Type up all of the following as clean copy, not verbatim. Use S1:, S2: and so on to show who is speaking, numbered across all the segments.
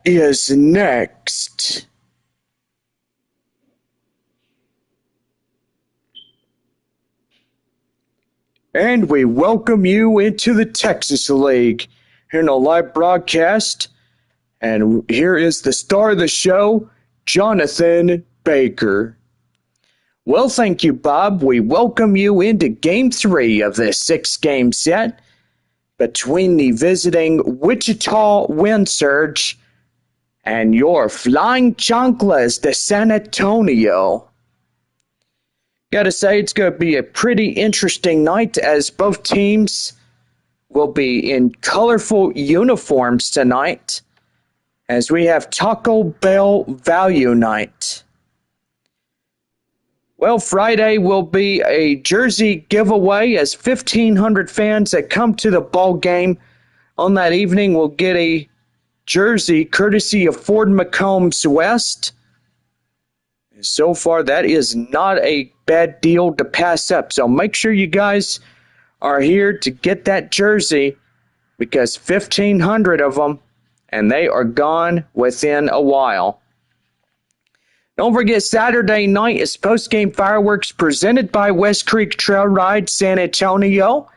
S1: is next. And we welcome you into the Texas League here in a live broadcast. And here is the star of the show, Jonathan Baker. Well, thank you, Bob. We welcome you into Game 3 of this 6-game set between the visiting Wichita Wind Surge and your Flying Chanclas de San Antonio. Gotta say, it's gonna be a pretty interesting night as both teams will be in colorful uniforms tonight as we have Taco Bell Value Night. Well, Friday will be a jersey giveaway as 1,500 fans that come to the ball game on that evening will get a jersey courtesy of Ford McCombs West. So far, that is not a bad deal to pass up. So make sure you guys are here to get that jersey because 1,500 of them, and they are gone within a while. Don't forget, Saturday night is post-game fireworks presented by West Creek Trail Ride San Antonio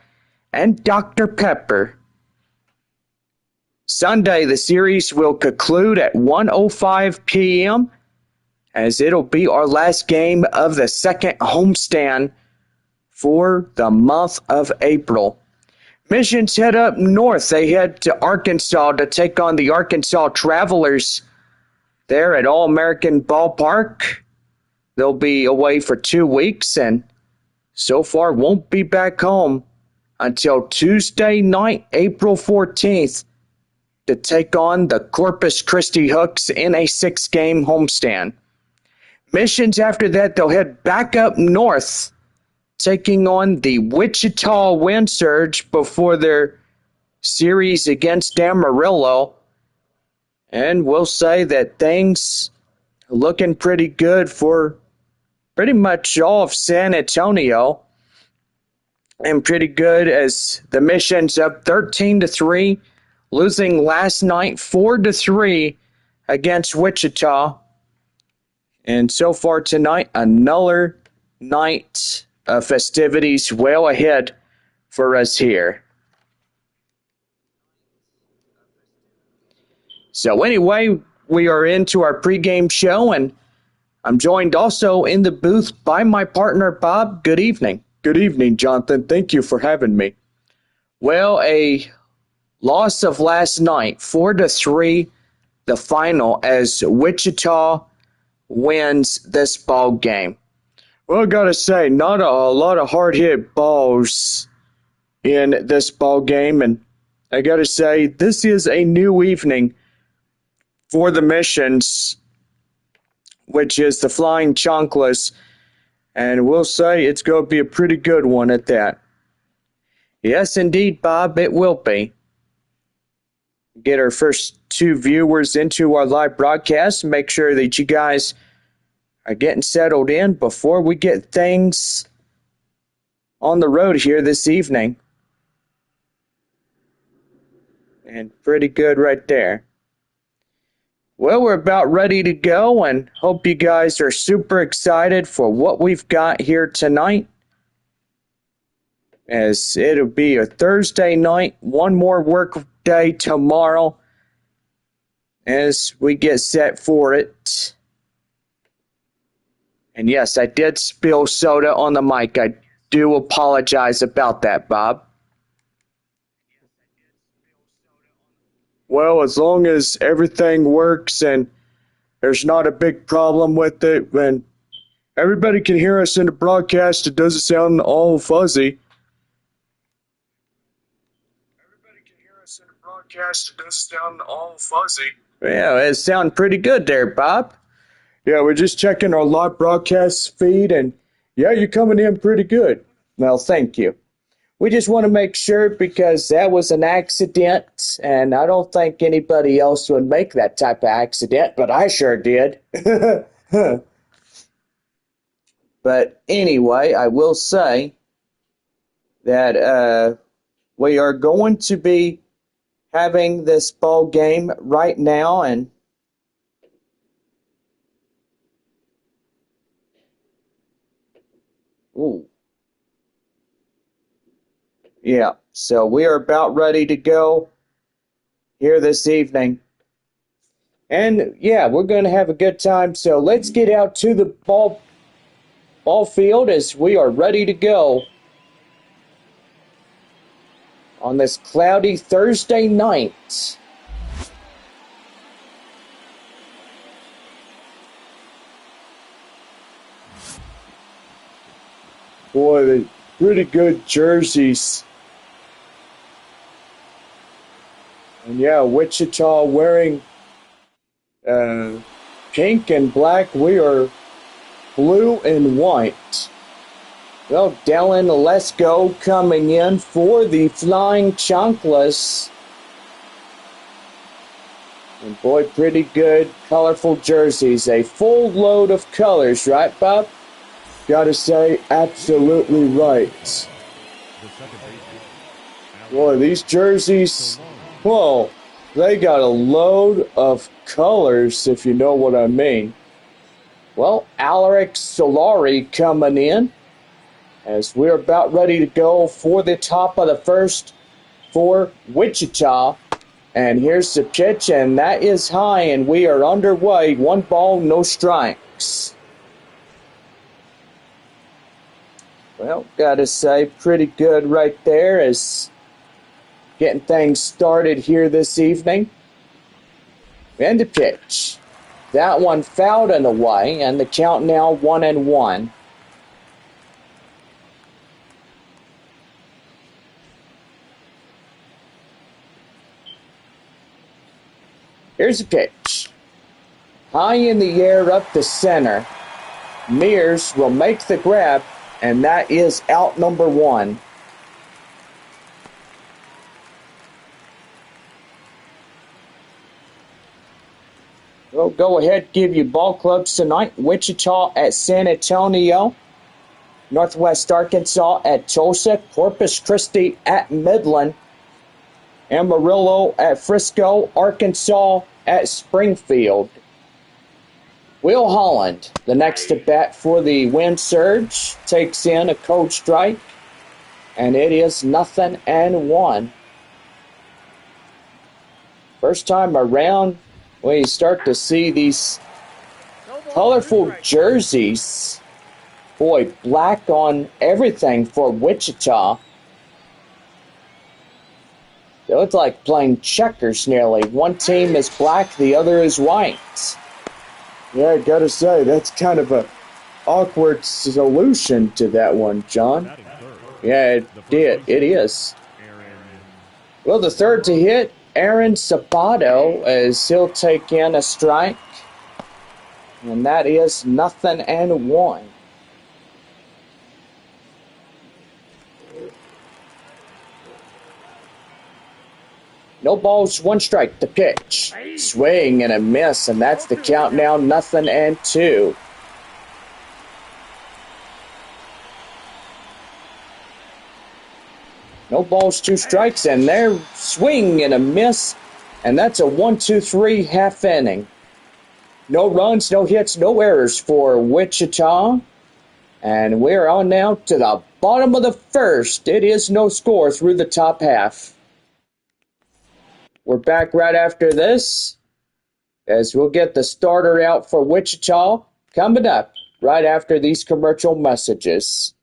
S1: and Dr. Pepper. Sunday, the series will conclude at 1:05 p.m. as it'll be our last game of the second homestand for the month of April. Missions head up north. They head to Arkansas to take on the Arkansas Travelers there at All-American Ballpark. They'll be away for 2 weeks and so far won't be back home until Tuesday night, April 14th, to take on the Corpus Christi Hooks in a 6-game homestand. Missions after that, they'll head back up north, taking on the Wichita Wind Surge before their series against Amarillo. And we'll say that things are looking pretty good for pretty much all of San Antonio. And pretty good as the Missions up 13-3, losing last night 4-3 against Wichita. And so far tonight, another night of festivities well ahead for us here. So anyway, we are into our pregame show, and I'm joined also in the booth by my partner, Bob. Good evening. Good evening, Jonathan. Thank you for having me. Well, a loss of last night, 4-3, the final, as Wichita wins this ball game. Well, I gotta say, not a lot of hard-hit balls in this ball game, and I gotta say, this is a new evening for the Missions, which is the Flying Chanclas, and we'll say it's going to be a pretty good one at that. Yes, indeed, Bob, it will be. Get our first 2 viewers into our live broadcast. Make sure that you guys are getting settled in before we get things on the road here this evening. And pretty good right there. Well, we're about ready to go and hope you guys are super excited for what we've got here tonight. As it'll be a Thursday night, one more work day tomorrow as we get set for it. And yes, I did spill soda on the mic. I do apologize about that, Bob. Well, as long as everything works and there's not a big problem with it, and everybody can hear us in the broadcast, it doesn't sound all fuzzy. Everybody can hear us in the broadcast, it doesn't sound all fuzzy. Yeah, it sounds pretty good there, Bob. Yeah, we're just checking our live broadcast feed, and yeah, you're coming in pretty good. Well, thank you. We just want to make sure because that was an accident, and I don't think anybody else would make that type of accident, but I sure did. But anyway, I will say that we are going to be having this ball game right now, and ooh, yeah, so we are about ready to go here this evening. And yeah, we're going to have a good time. So let's get out to the ball field as we are ready to go on this cloudy Thursday night. Boy, the pretty good jerseys. And yeah, Wichita wearing uh, pink and black. We are blue and white. Well, Dylan Lesko coming in for the Flying Chanclas. And boy, pretty good, colorful jerseys. A full load of colors, right, Bob? Gotta say, absolutely right. Boy, these jerseys, whoa, they got a load of colors, if you know what I mean. Well, Alaric Solari coming in as we're about ready to go for the top of the first for Wichita. And here's the pitch, and that is high, and we are underway. 1 ball, no strikes. Well, gotta say, pretty good right there as getting things started here this evening. And the pitch. That one fouled and away, and the count now 1-1. Here's a pitch. High in the air up the center. Mears will make the grab, and that is out number 1. We'll go ahead and give you ball clubs tonight. Wichita at San Antonio. Northwest Arkansas at Tulsa. Corpus Christi at Midland. Amarillo at Frisco. Arkansas at Springfield. Will Holland, the next at bat for the Wind Surge, takes in a cold strike, and it is 0-1. First time around, we start to see these colorful jerseys. Boy, black on everything for Wichita. They look like playing checkers nearly. One team is black, the other is white. Yeah, I gotta say, that's kind of a awkward solution to that one, John. Yeah, it is. Well, the third to hit, Aaron Sabato, as he'll take in a strike. And that is 0-1. No balls, 1 strike, the pitch. Swing and a miss, and that's the count now, 0-2. No balls, 2 strikes, and there, swing and a miss, and that's a 1-2-3 half inning. No runs, no hits, no errors for Wichita. And we're on now to the bottom of the first. It is no score through the top half. We're back right after this as we'll get the starter out for Wichita coming up right after these commercial messages.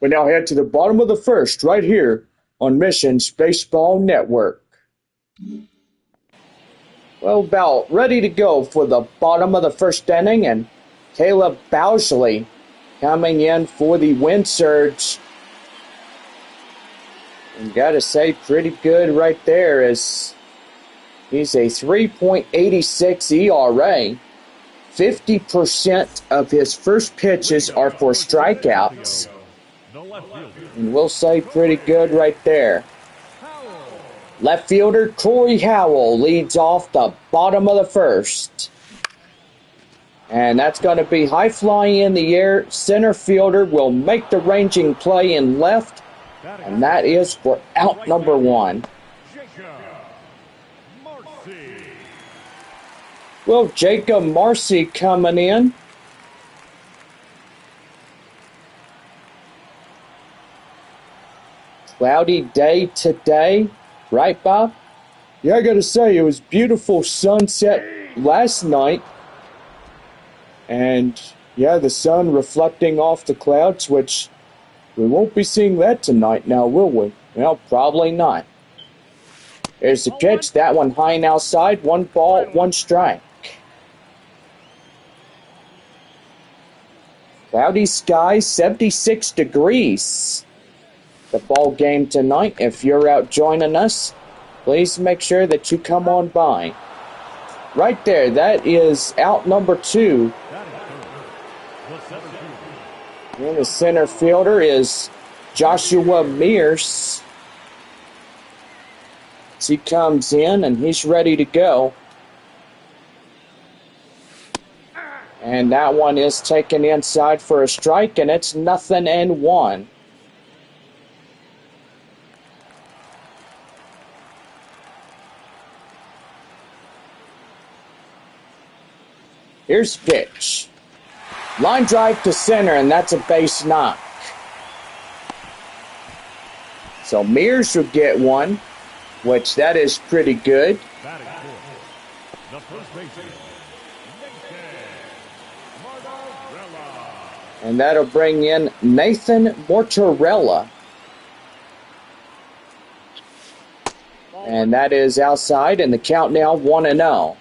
S1: We now head to the bottom of the first right here on Missions Baseball Network. Well, about ready to go for the bottom of the first inning, and Caleb Bousley coming in for the Wind Surge. And gotta say, pretty good right there, as he's a 3.86 ERA. 50% of his first pitches are for strikeouts. And we'll say pretty good right there. Left fielder Corey Howell leads off the bottom of the first. And that's going to be high flying in the air. Center fielder will make the ranging play in left. And that is for out number one. Well, Jacob Marcy coming in. Cloudy day today. Right, Bob? Yeah, I gotta say, it was beautiful sunset last night. And, yeah, the sun reflecting off the clouds, which we won't be seeing that tonight now, will we? Well, probably not. There's the pitch. That one high and outside. 1 ball, 1 strike. Cloudy skies, 76 degrees. The ball game tonight. If you're out joining us, please make sure that you come on by. Right there, that is out number 2. And the center fielder is Joshua Mears. As he comes in and he's ready to go. And that one is taken inside for a strike, and it's 0-1. Here's pitch. Line drive to center, and that's a base knock. So Mears will get one, which that is pretty good. The first baseman, and that'll bring in Nathan Mortarella. And that is outside, and the count now 1-0.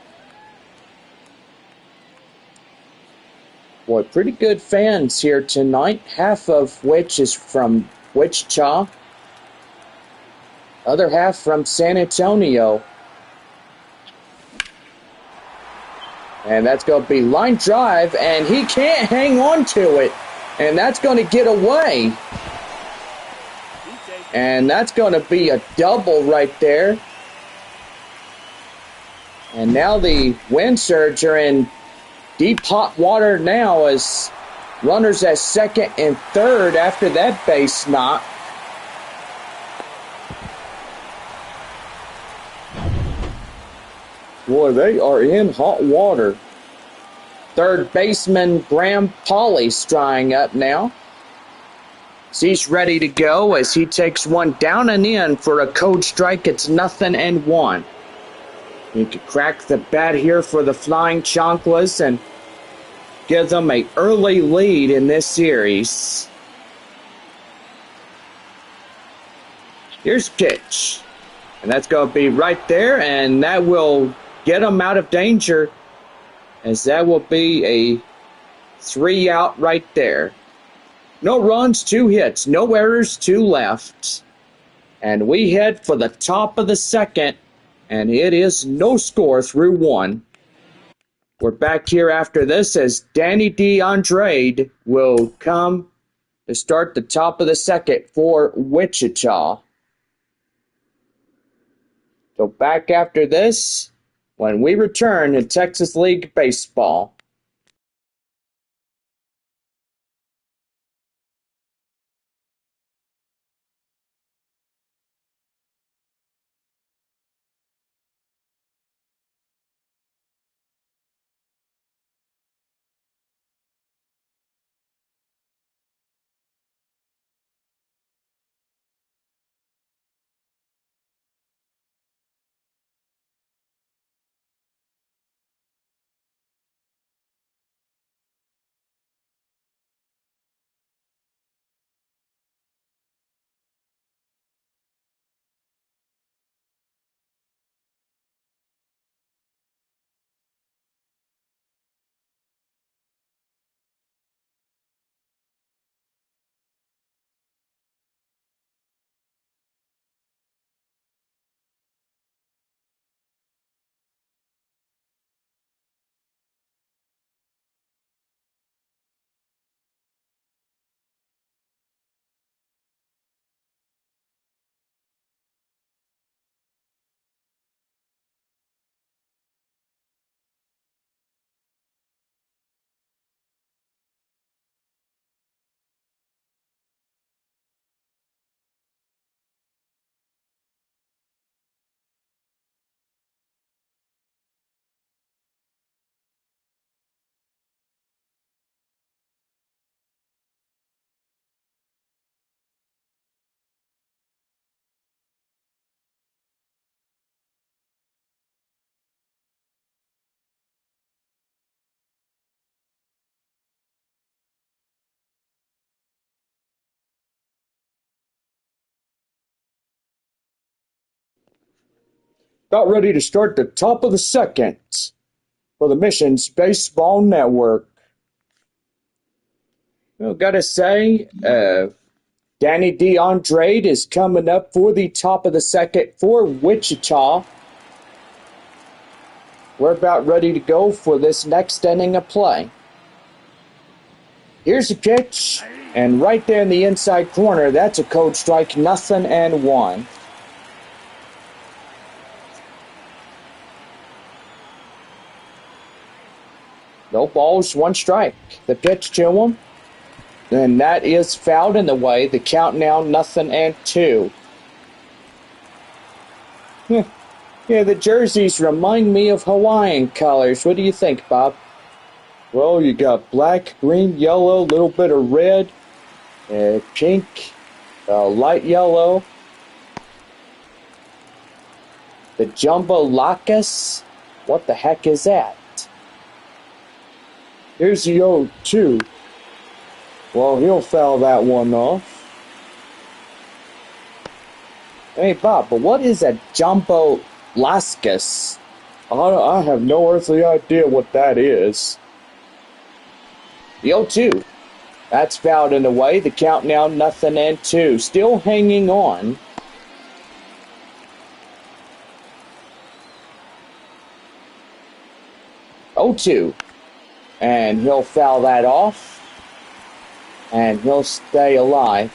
S1: Boy, pretty good fans here tonight, half of which is from Wichita, other half from San Antonio. And that's going to be line drive, and he can't hang on to it. And that's going to get away. And that's going to be a double right there. And now the Wind Surge are in deep hot water now as runners at second and third after that base knock. Boy, they are in hot water. Third baseman Graham Pauley's drying up now. So he's ready to go as he takes one down and in for a code strike. It's 0-1. He could crack the bat here for the Flying Chanclas and give them an early lead in this series. Here's pitch. And that's going to be right there, and that will get them out of danger, as that will be a 3 out right there. No runs, 2 hits, no errors, 2 left. And we head for the top of the second, and it is no score through 1. We're back here after this as Danny DeAndre will come to start the top of the second for Wichita. So back after this when we return to Texas League Baseball. About ready to start the top of the second for the Missions Baseball Network. Well, gotta say, Danny DeAndre is coming up for the top of the second for Wichita. We're about ready to go for this next inning of play. Here's a pitch, and right there in the inside corner, that's a code strike, 0-1. No balls, 1 strike. The pitch to him, and that is fouled in the way. The count now 0-2. Yeah, the jerseys remind me of Hawaiian colors. What do you think, Bob? Well, you got black, green, yellow, a little bit of red, pink, light yellow. The Jumbo Lacus? What the heck is that? Here's the 0-2. Well, he'll foul that one off. Hey, Bob, but what is a Jumbo Lacus? I have no earthly idea what that is. The 0-2. That's fouled in the way. The count now 0-2. Still hanging on. Oh-2. And he'll foul that off. And he'll stay alive.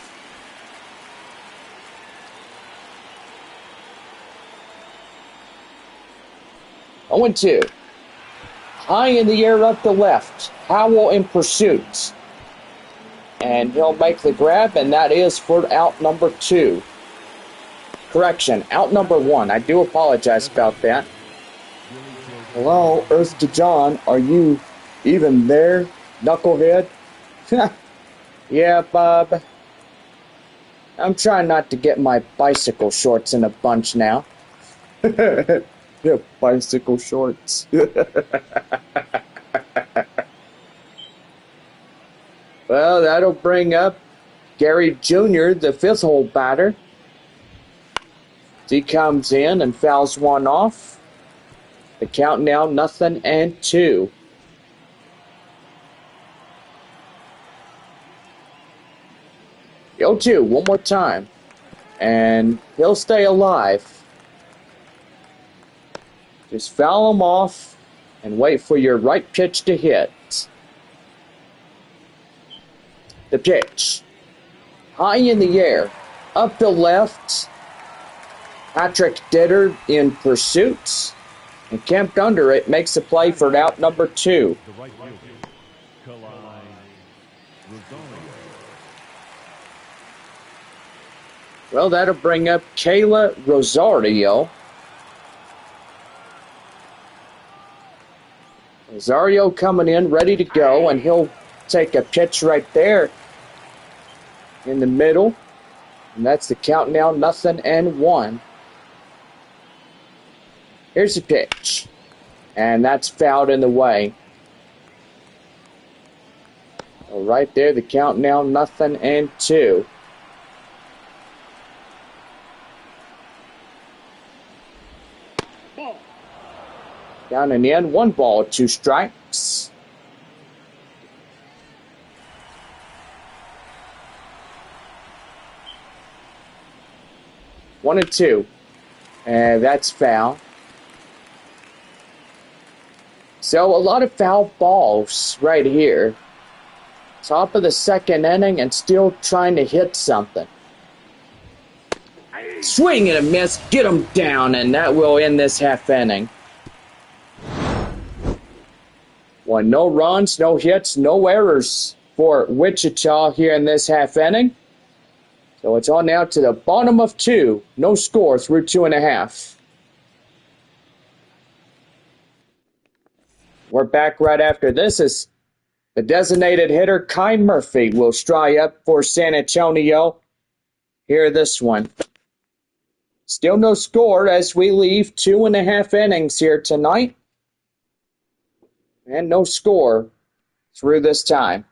S1: Oh and 2. High in the air up the left. Howell in pursuit. And he'll make the grab, and that is for out number 2. Correction, out number 1. I do apologize about that. Hello, Earth to John. Are you even there, knucklehead? Yeah, Bob. I'm trying not to get my bicycle shorts in a bunch now. Yeah, bicycle shorts. Well, that'll bring up Gary Jr., the 5th hole batter. He comes in and fouls one off. The count now 0-2. The 0-2, one more time. And he'll stay alive. Just foul him off and wait for your right pitch to hit. The pitch. High in the air. Up the left. Patrick Ditter in pursuit. And camped under it makes a play for out number 2. Well, that'll bring up Kayla Rosario. Rosario coming in, ready to go, and he'll take a pitch right there in the middle. And that's the count now, 0-1. Here's the pitch. And that's fouled in the way. So right there, the count now, 0-2. Down and in, 1 ball, 2 strikes. One and 2. And that's foul. So a lot of foul balls right here. Top of the second inning and still trying to hit something. Swing and a miss, get him down, and that will end this half inning. Well, no runs, no hits, no errors for Wichita here in this half inning. So it's on now to the bottom of 2. No score through 2.5. We're back right after this as the designated hitter, Kai Murphy, will try up for San Antonio. Hear this one. Still no score as we leave 2.5 innings here tonight. And no score through this time.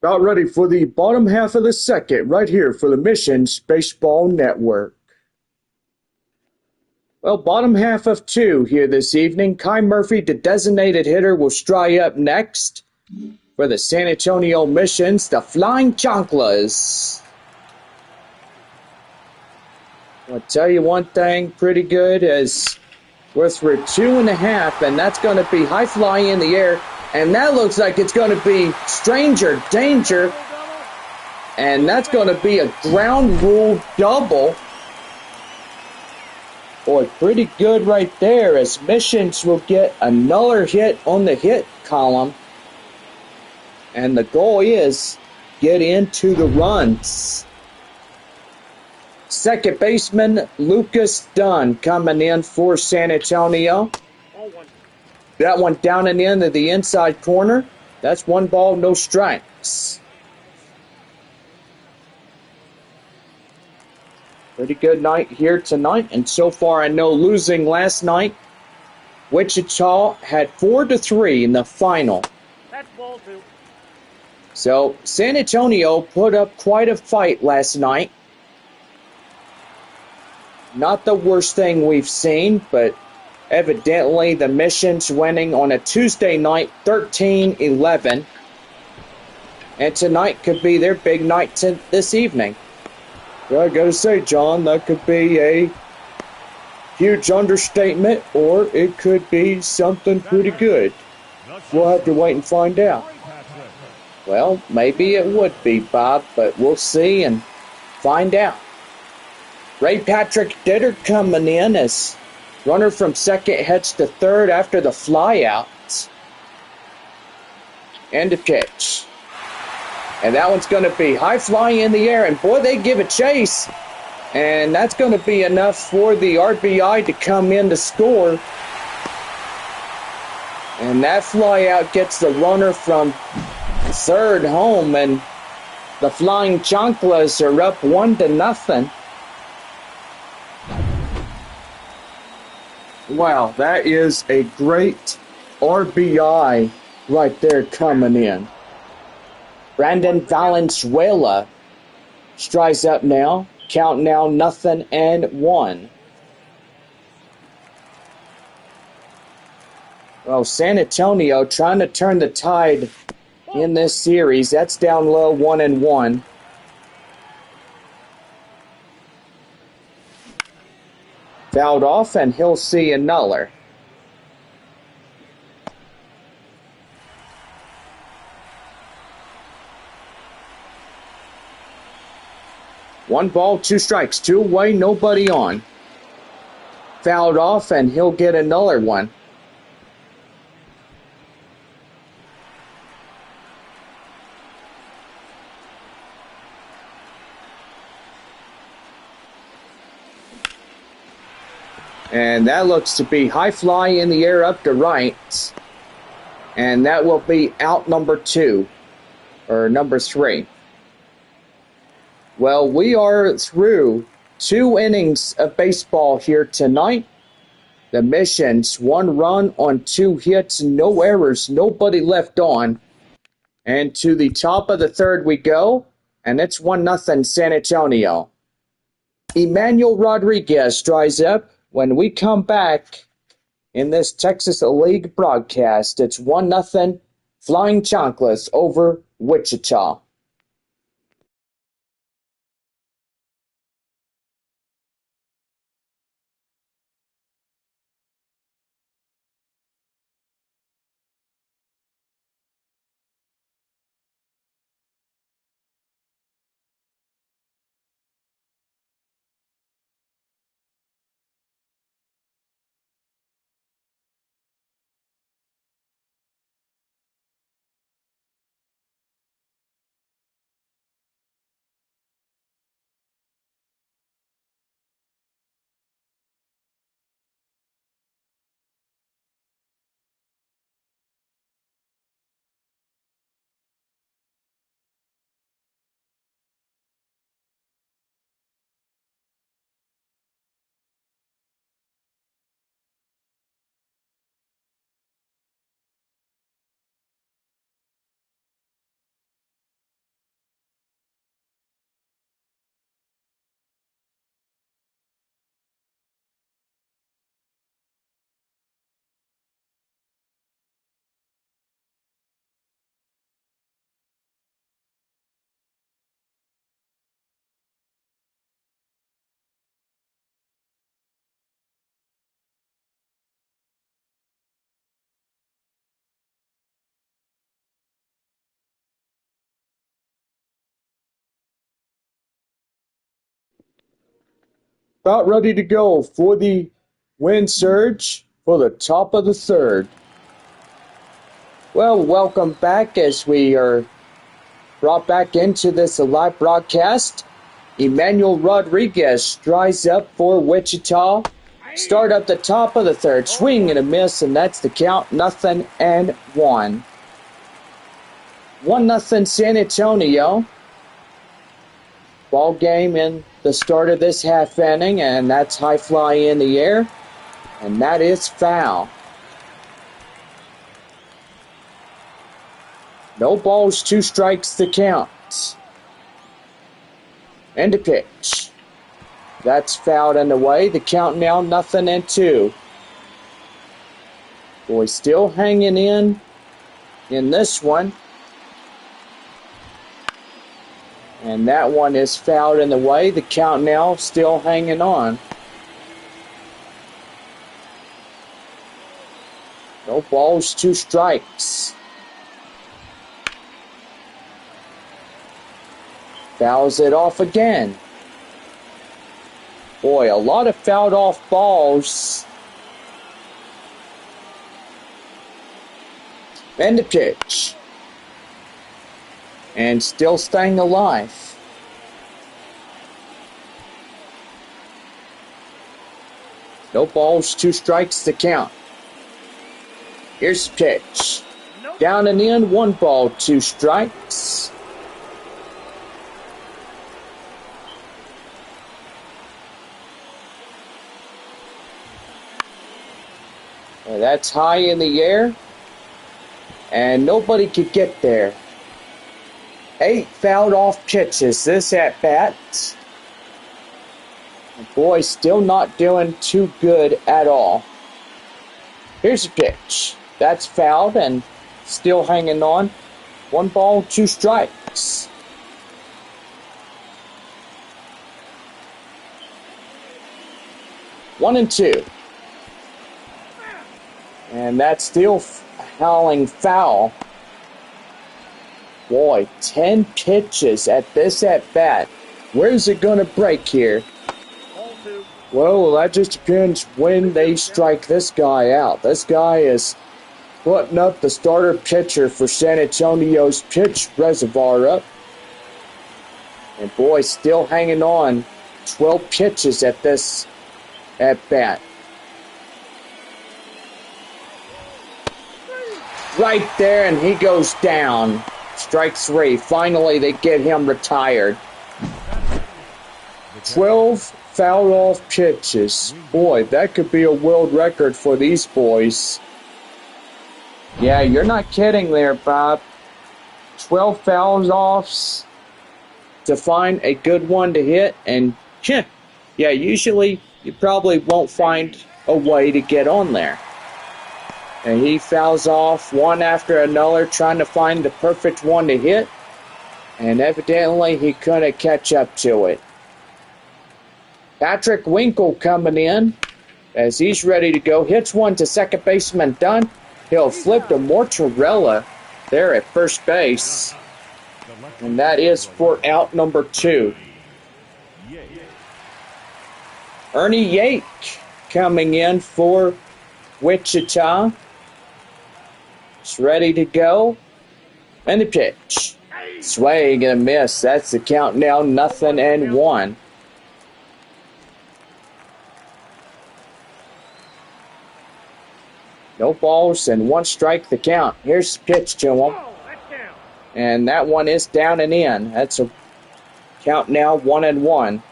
S1: About ready for the bottom half of the second, right here for the Missions Baseball Network. Well, bottom half of two here this evening. Kai Murphy, the designated hitter, will strike up next for the San Antonio Missions, the Flying Chanclas. I'll tell you one thing pretty good as we're through 2.5, and that's going to be high flying in the air. And that looks like it's going to be stranger danger. And that's going to be a ground rule double. Boy, pretty good right there as Missions will get another hit on the hit column. And the goal is get into the runs. Second baseman Lucas Dunn coming in for San Antonio. That one down and into the inside corner. That's 1 ball, no strikes. Pretty good night here tonight. And so far, I know losing last night, Wichita had 4-3 in the final.
S2: That's ball 2.
S1: So San Antonio put up quite a fight last night. Not the worst thing we've seen, but evidently the Missions winning on a Tuesday night 13-11. And tonight could be their big night this evening. Well, I gotta say, John, that could be a huge understatement, or it could be something pretty good. We'll have to wait and find out. Well, maybe it would be, Bob, but we'll see and find out. Ray Patrick Ditter coming in as runner from second heads to third after the flyout. And a pitch. And that one's going to be high flying in the air. And boy, they give a chase. And that's going to be enough for the RBI to come in to score. And that flyout gets the runner from third home. And the Flying Chanclas are up 1-0. Wow, that is a great RBI right there coming in. Brandon Valenzuela strikes up now. Count now 0-1. Well, San Antonio trying to turn the tide in this series. That's down low 1-1. Fouled off, and he'll see another. One ball, 2 strikes, 2 away, nobody on. Fouled off, and he'll get another one. And that looks to be high fly in the air up to right. And that will be out number 2, or number 3. Well, we are through 2 innings of baseball here tonight. The Missions, 1 run on 2 hits, no errors, nobody left on. And to the top of the third we go, and it's 1-0 San Antonio. Emmanuel Rodriguez dries up. When we come back in this Texas League broadcast, it's 1-0 Flying Chanclas over Wichita. about ready to go for the wind surge for the top of the third. Well, welcome back as we are brought back into this live broadcast. Emmanuel Rodriguez drives up for Wichita. Start up the top of the third. Swing and a miss, and that's the count. 0-1. 1-0 San Antonio. Ball game in the start of this half inning, and that's high fly in the air, and that is foul. No balls, 2 strikes to count. And a pitch. That's fouled and away. The count now 0-2. Boy, still hanging in this one. And that one is fouled in the way. The count now still hanging on. No balls, 2 strikes. Fouls it off again. Boy, a lot of fouled off balls. And the pitch. And still staying alive. No balls, 2 strikes to count. Here's the pitch. Down and in, 1 ball, 2 strikes. And that's high in the air. And nobody could get there. 8 fouled off pitches this at bat. Boy, still not doing too good at all. Here's a pitch. That's fouled and still hanging on. 1 ball, 2 strikes. One and 2. And that's still howling foul. Boy, 10 pitches at this at-bat. Where's it going to break here? Well, that just depends when they strike this guy out. This guy is putting up the starter pitcher for San Antonio's pitch reservoir up. And boy, still hanging on. 12 pitches at this at-bat. Right there, and he goes down. Strike 3. Finally, they get him retired. 12 fouled off pitches. Boy, that could be a world record for these boys. Yeah, you're not kidding there, Bob. 12 fouls offs to find a good one to hit. And, yeah, usually you probably won't find a way to get on there. And he fouls off one after another, trying to find the perfect one to hit. And evidently, he couldn't catch up to it. Patrick Winkle coming in as he's ready to go. Hits one to second baseman Dunn. He'll flip to Mortarella there at first base. And that is for out number 2. Ernie Yake coming in for Wichita. It's ready to go. And the pitch. Swing and a miss. That's the count now. 0-1. No balls and 1 strike the count. Here's the pitch to him. And that one is down and in. That's a count now 1-1.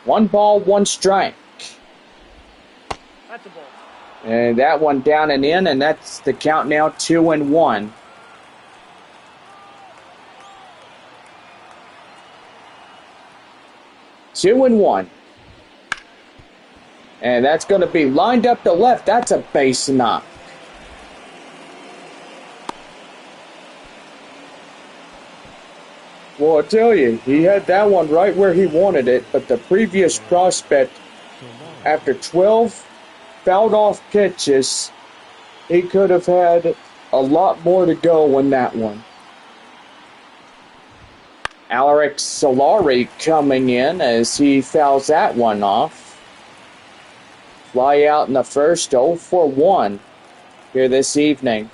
S1: One ball, 1 strike.
S2: That's a ball.
S1: And that one down and in, and that's the count now 2-1. Two and one. And that's going to be lined up to left. That's a base knock. Well, I tell you, he had that one right where he wanted it, but the previous prospect, after 12 fouled off pitches, he could have had a lot more to go in that one. Alex Solari coming in as he fouls that one off. Fly out in the first, 0 for 1 here this evening.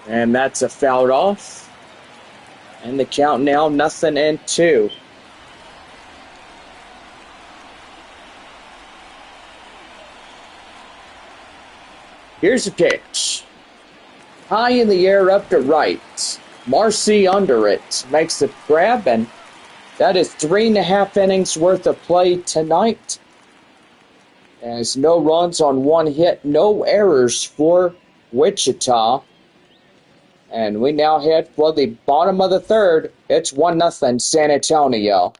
S1: And that's a fouled off. And the count now 0-2. Here's a pitch. High in the air up to right. Marcy under it. Makes the grab, and that is 3.5 innings worth of play tonight. As no runs on one hit, no errors for Wichita. And we now head for the bottom of the third. It's 1-0 San Antonio.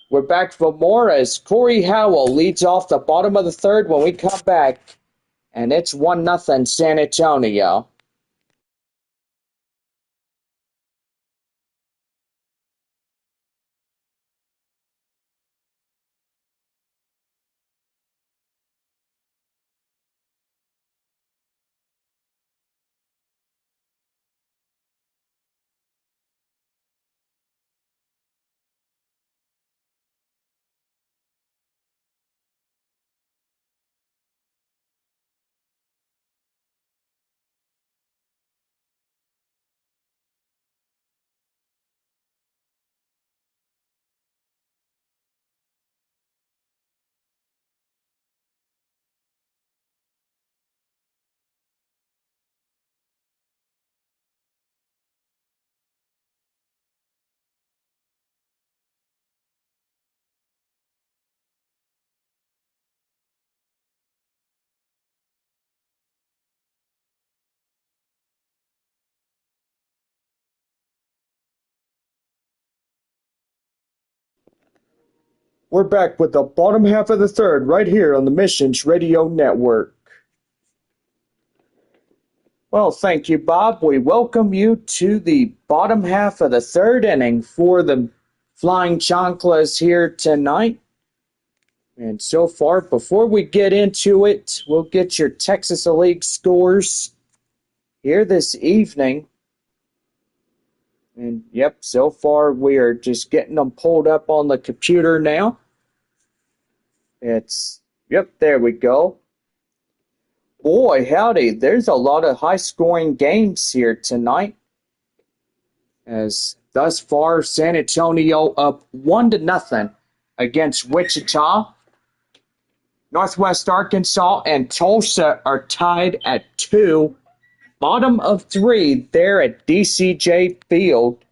S1: We're back for more as Corey Howell leads off the bottom of the third when we come back. And it's 1-0 San Antonio. We're back with the bottom half of the third right here on the Missions Radio Network. Well, thank you, Bob. We welcome you to the bottom half of the third inning for the Flying Chanclas here tonight. And so far, before we get into it, we'll get your Texas League scores here this evening. And yep, so far we are just getting them pulled up on the computer now. Yep, there we go. Boy, howdy, there's a lot of high-scoring games here tonight. As thus far, San Antonio up 1-0 against Wichita. Northwest Arkansas and Tulsa are tied at 2. Bottom of 3 there at DCJ Field.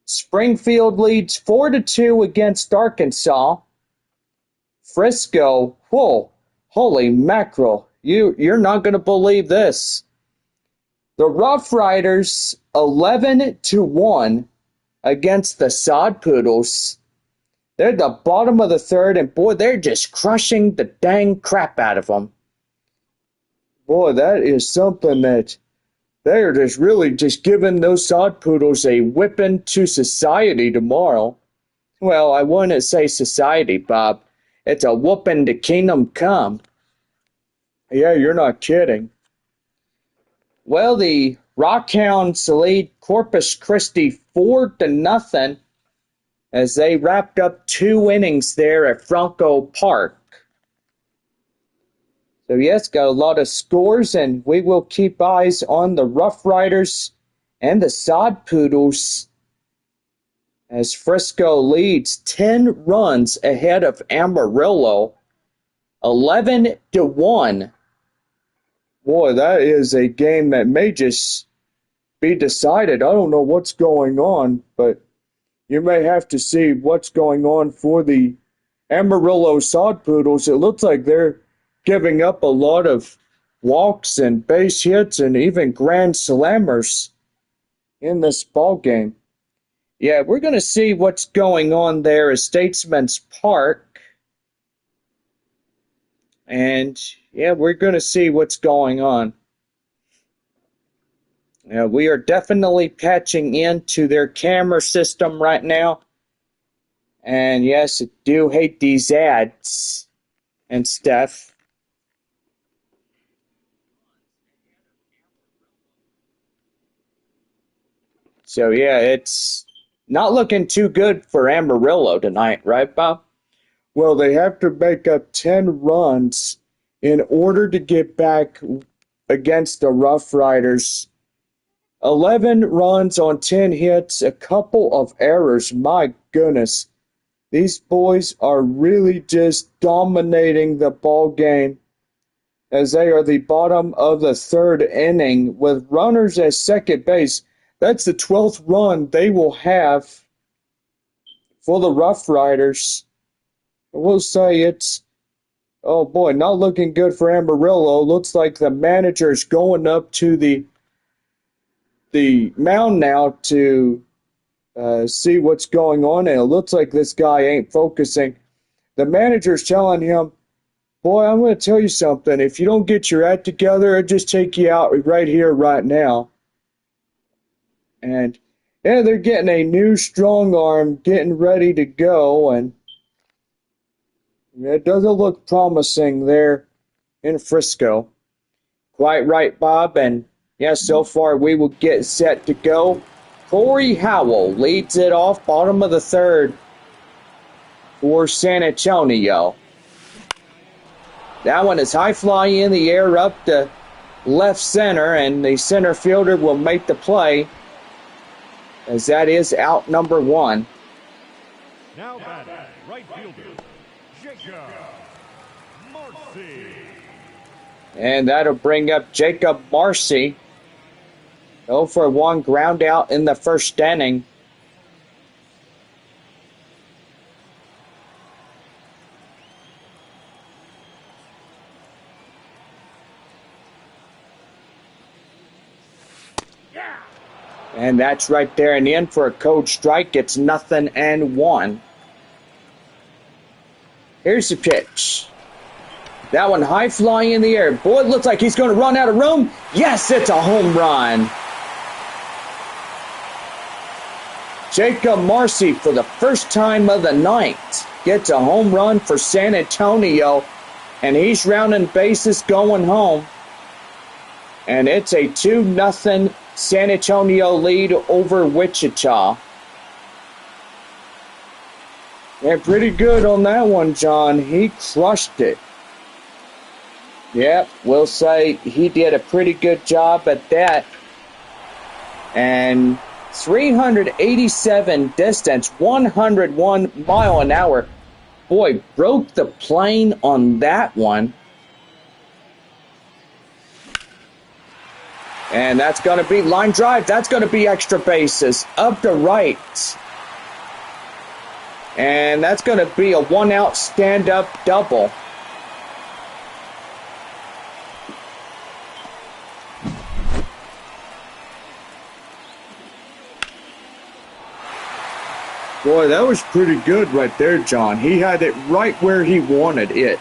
S1: Springfield leads 4-2 against Arkansas. Frisco, whoa, holy mackerel, you're not going to believe this. The Rough Riders 11-1 against the Sod Poodles. They're the bottom of the third, and boy, they're just crushing the dang crap out of them. Boy, that is something that they're just really just giving those Sod Poodles a whipping to society tomorrow. Well, I wouldn't say society, Bob. It's a whooping to kingdom come. Yeah, you're not kidding. Well, the Rockhounds lead Corpus Christi 4-0 as they wrapped up 2 innings there at Franco Park. So yes, got a lot of scores, and we will keep eyes on the Rough Riders and the Sod Poodles as Frisco leads 10 runs ahead of Amarillo, 11-1. Boy, that is a game that may just be decided. I don't know what's going on, but you may have to see what's going on for the Amarillo Sod Poodles. It looks like they're giving up a lot of walks and base hits and even grand slammers in this ball game. Yeah, we're going to see what's going on there at Statesman's Park. And, yeah, we're going to see what's going on. We are definitely patching into their camera system right now. And, yes, I do hate these ads. and Steph. So, yeah, it's not looking too good for Amarillo tonight, right, Bob? Well, they have to make up 10 runs in order to get back against the Rough Riders. 11 runs on 10 hits, a couple of errors. My goodness. These boys are really just dominating the ball game as they are the bottom of the third inning with runners at second base. That's the 12th run they will have for the Rough Riders. I will say it's, oh boy, not looking good for Amarillo. Looks like the manager's going up to the mound now to see what's going on, and it looks like this guy ain't focusing. The manager's telling him, boy, I'm going to tell you something. If you don't get your act together, I'll just take you out right here, right now. And yeah, they're getting a new strong arm, getting ready to go, and it doesn't look promising there in Frisco. Quite right, Bob, and yeah, so far we will get set to go. Corey Howell leads it off, bottom of the third for San Antonio. That one is high fly in the air up to left center, and the center fielder will make the play as that is out number one.
S2: Now batting, right fielder, Jacob Marcy.
S1: And that'll bring up Jacob Marcy. 0 for 1 ground out in the first inning. And that's right there and in for a code strike. It's 0-1. Here's the pitch. That one high fly in the air. Boy, it looks like he's going to run out of room. Yes, it's a home run. Jacob Marcy, for the first time of the night, gets a home run for San Antonio, and he's rounding bases going home. And it's a 2-0 San Antonio lead over Wichita. Yeah, pretty good on that one, John. He crushed it. Yep, we'll say he did a pretty good job at that. And 387 distance, 101 mile an hour. Boy, broke the plane on that one. And that's going to be line drive. That's going to be extra bases up to right. And that's going to be a one-out stand-up double. Boy, that was pretty good right there, John. He had it right where he wanted it.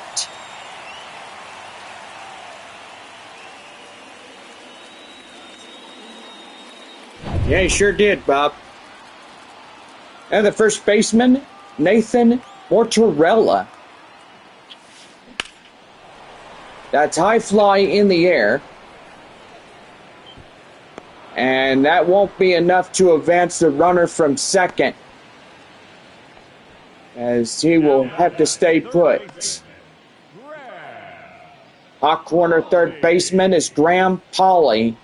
S1: Yeah, he sure did, Bob. And the first baseman, Nathan Mortarella. That's high fly in the air. And that won't be enough to advance the runner from second, as he will have to stay put. Hot corner third baseman is Graham Pauley.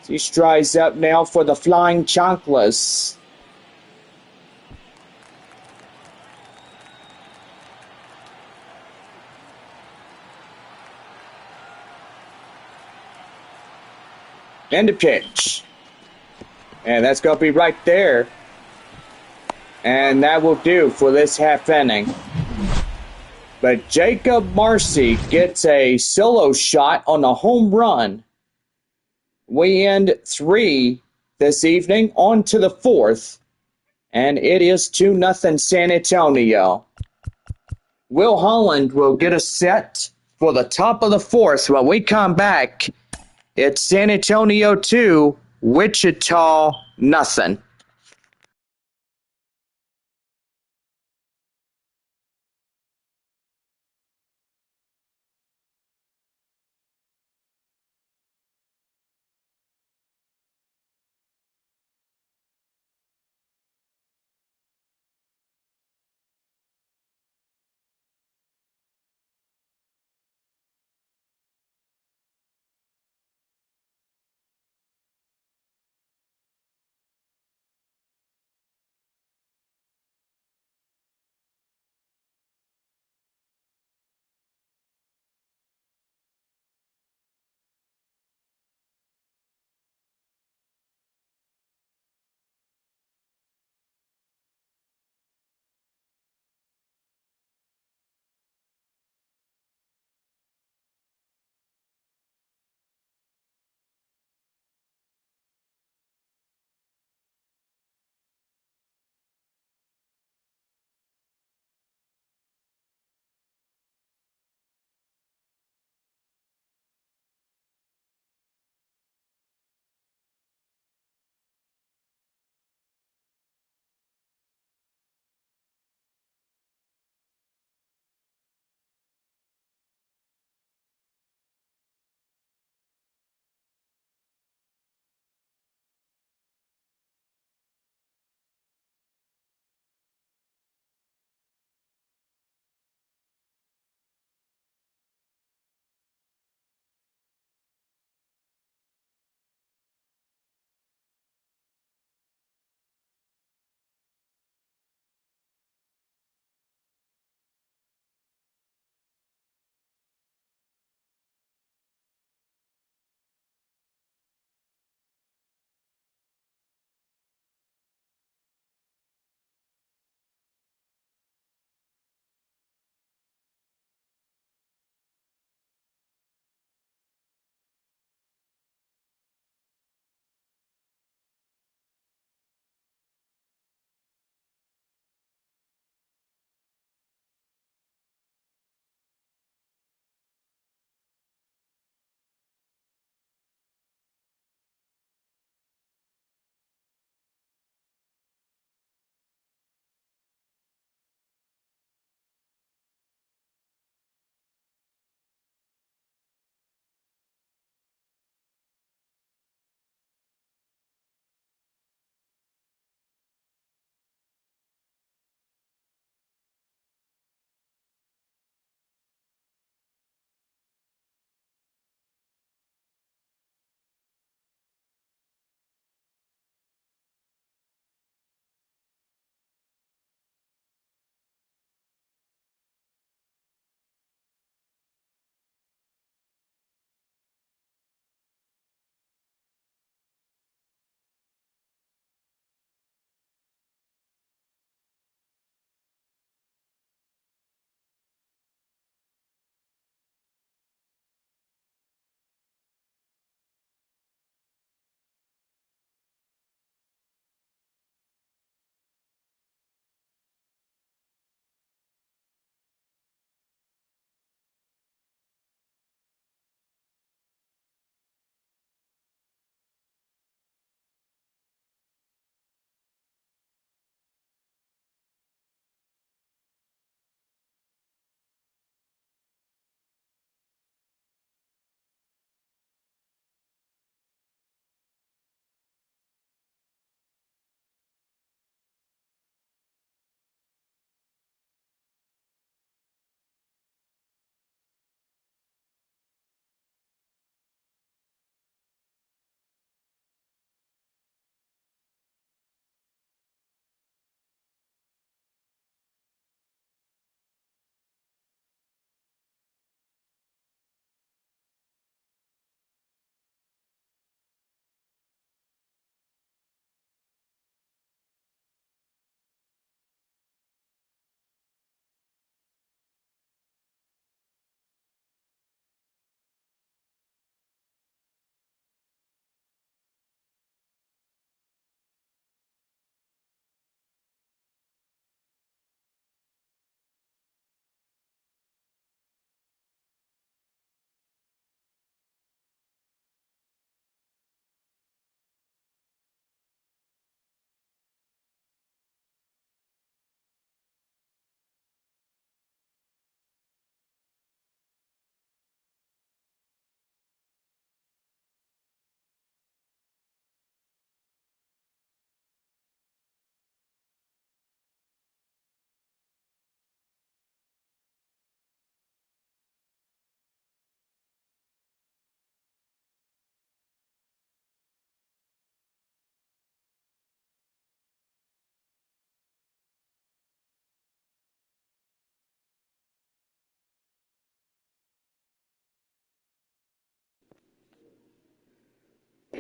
S1: He strides up now for the Flying Chanclas. And the pitch. And that's going to be right there. And that will do for this half inning. But Jacob Marcy gets a solo shot on a home run. We end 3 this evening, on to the 4th, and it is 2-0 San Antonio. Will Holland will get us set for the top of the 4th. When we come back, it's San Antonio 2, Wichita 0.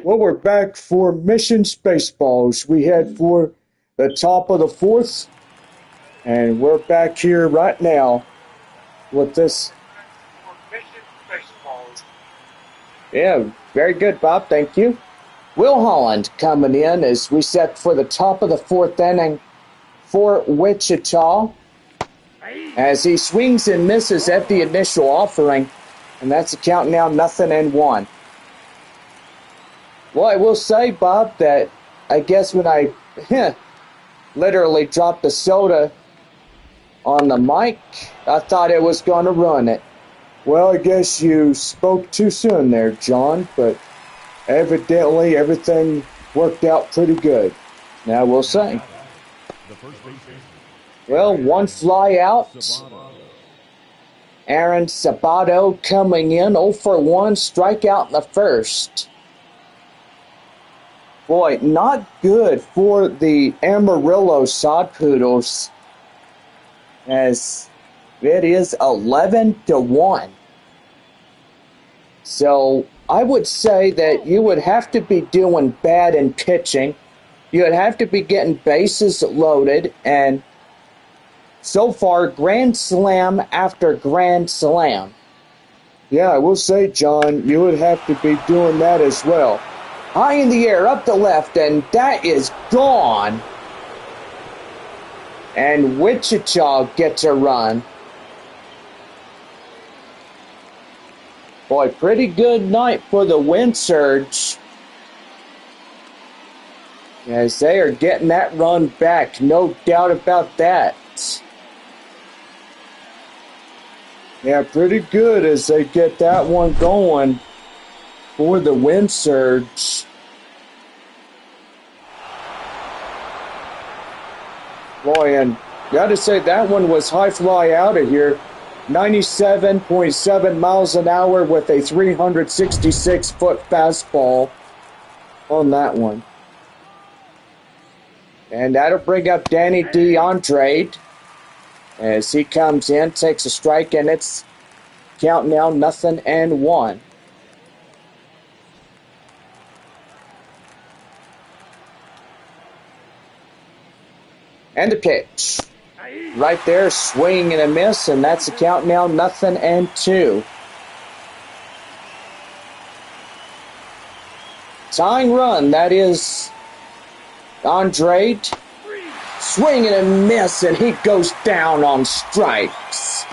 S1: Well, we're back for Missions Baseballs. We head for the top of the fourth, and we're back here right now with this. Yeah, very good, Bob. Thank you. Will Holland coming in as we set for the top of the fourth inning for Wichita, as he swings and misses at the initial offering, and that's a count now 0-1. Well, I will say, Bob, that I guess when I literally dropped the soda on the mic, I thought it was going to run it. Well, I guess you spoke too soon there, John, but evidently everything worked out pretty good. Now we'll see. Well, one fly out. Aaron Sabato coming in 0 for 1, strikeout in the first. Boy, not good for the Amarillo Sod Poodles, as it is 11-1. So I would say that you would have to be doing bad in pitching. You would have to be getting bases loaded, and so far, grand slam after grand slam. Yeah, I will say, John, you would have to be doing that as well. High in the air, up the left, and that is gone. And Wichita gets a run. Boy, pretty good night for the Wind Surge, as they are getting that run back, no doubt about that. Yeah, pretty good as they get that one going for the Wind Surge. Boy, and gotta say that one was high fly out of here. 97.7 miles an hour with a 366-foot fastball on that one. And that'll bring up Danny DeAndre as he comes in, takes a strike, and it's count now 0-1. And the pitch. Right there, swing and a miss, and that's the count now 0-2. Tying run, that is Andrade. Swing and a miss, and he goes down on strikes.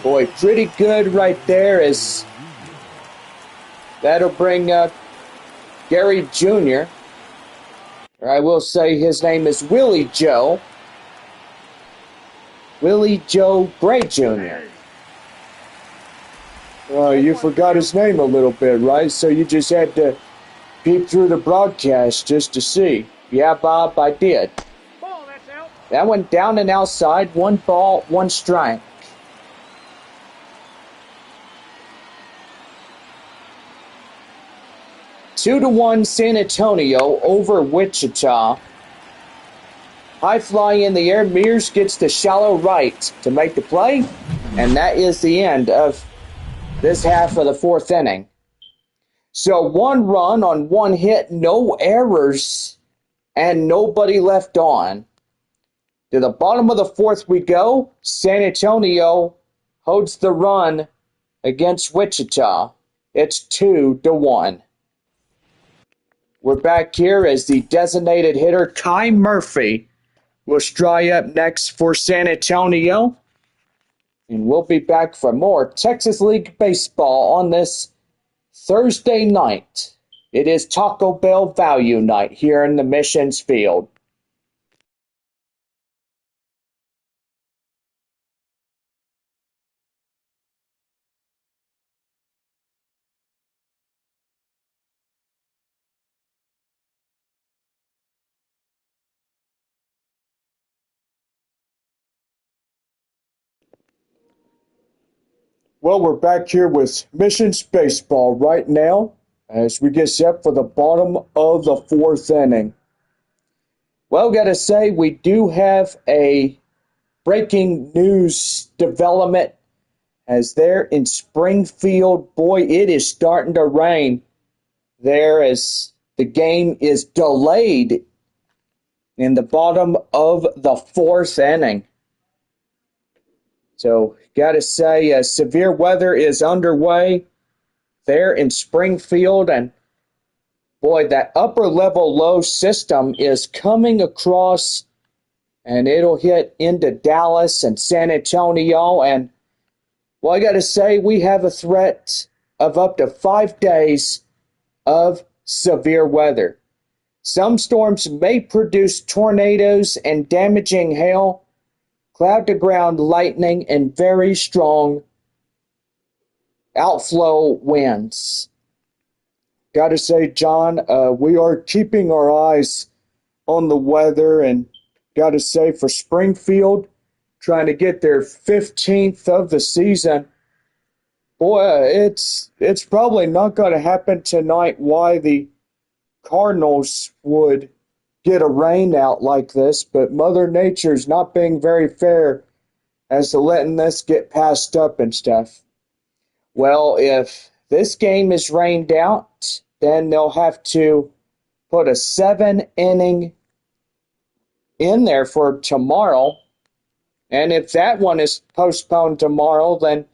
S1: Boy, pretty good right there, as that'll bring up Gary Jr., or I will say his name is Willie Joe. Willie Joe Gray Jr. You forgot his name a little bit, right? So you just had to peep through the broadcast just to see. Yeah, Bob, I did. That went down and outside. 1 ball, 1 strike. Two to 1 San Antonio over Wichita. High fly in the air. Mears gets to shallow right to make the play. And that is the end of this half of the fourth inning. So 1 run on 1 hit, no errors, and nobody left on. To the bottom of the fourth we go. San Antonio holds the run against Wichita. It's 2-1. We're back here as the designated hitter, Ty Murphy, will strike up next for San Antonio. And we'll be back for more Texas League baseball on this Thursday night. It is Taco Bell Value Night here in the Missions Field. Well, we're back here with Missions Baseball right now as we get set for the bottom of the fourth inning. Well, gotta say, we do have a breaking news development as there in Springfield, boy, it is starting to rain there as the game is delayed in the bottom of the fourth inning. So, got to say, severe weather is underway there in Springfield, and boy, that upper level low system is coming across, and it'll hit into Dallas and San Antonio, and well, I got to say, we have a threat of up to 5 days of severe weather. Some storms may produce tornadoes and damaging hail, cloud-to-ground lightning, and very strong outflow winds. Got to say, John, we are keeping our eyes on the weather, and got to say, for Springfield, trying to get their 15th of the season, boy, it's probably not going to happen tonight. Why the Cardinals would get a rain out like this, but Mother Nature's not being very fair as to letting this get passed up and stuff. Well, if this game is rained out, then they'll have to put a 7-inning in there for tomorrow. And if that one is postponed tomorrow, then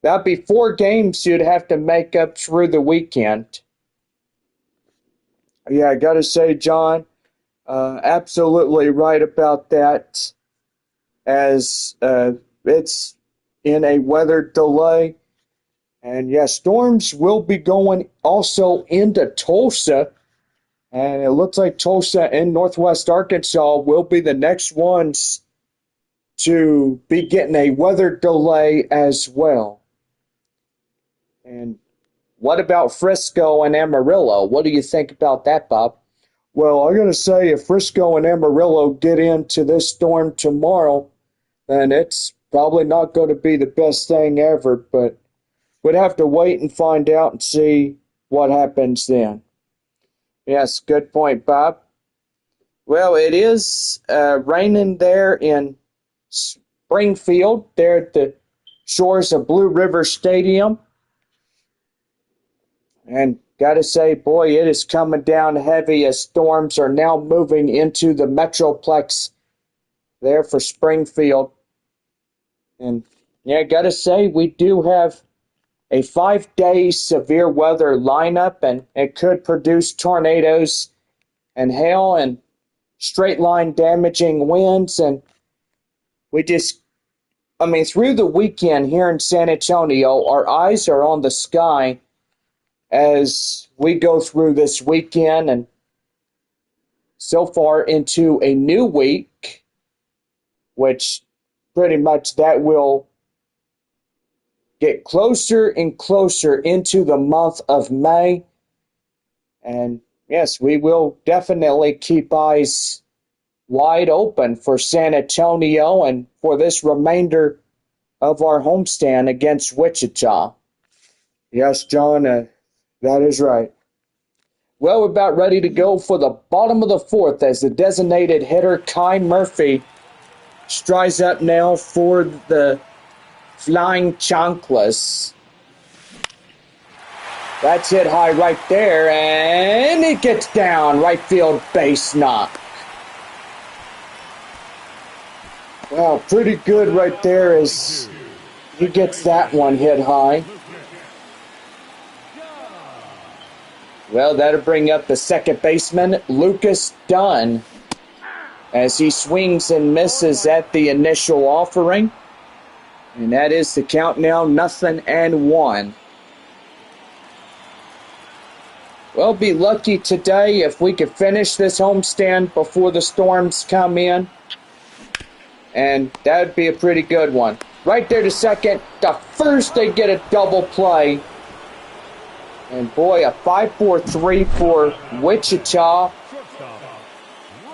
S1: that'd be 4 games you'd have to make up through the weekend. Yeah, I got to say, John, absolutely right about that, as it's in a weather delay. And yeah, storms will be going also into Tulsa, and it looks like Tulsa and Northwest Arkansas will be the next ones to be getting a weather delay as well. And what about Frisco and Amarillo? What do you think about that, Bob? Well, I got to say, if Frisco and Amarillo get into this storm tomorrow, then it's probably not going to be the best thing ever, but we'd have to wait and find out and see what happens then. Yes, good point, Bob. Well, it is raining there in Springfield, there at the shores of Blue River Stadium. And got to say, boy, it is coming down heavy as storms are now moving into the Metroplex there for Springfield. And yeah, got to say, we do have a 5-day severe weather lineup, and it could produce tornadoes and hail and straight line damaging winds. And we just, through the weekend here in San Antonio, our eyes are on the sky as we go through this weekend and so far into a new week, which pretty much that will get closer and closer into the month of May. And yes, we will definitely keep eyes wide open for San Antonio and for this remainder of our homestand against Wichita. Yes, John, that is right. Well, we're about ready to go for the bottom of the fourth as the designated hitter, Kai Murphy, strides up now for the Flying Chanclas. That's hit high right there, and it gets down. Right field base knock. Wow, pretty good right there as he gets that one hit high. Well, that'll bring up the second baseman, Lucas Dunn, as he swings and misses at the initial offering. And that is the count now, 0-1. We'll be lucky today if we could finish this homestand before the storms come in. And that would be a pretty good one. Right there to second. The first, they get a double play. And boy, a 5-4-3 for Wichita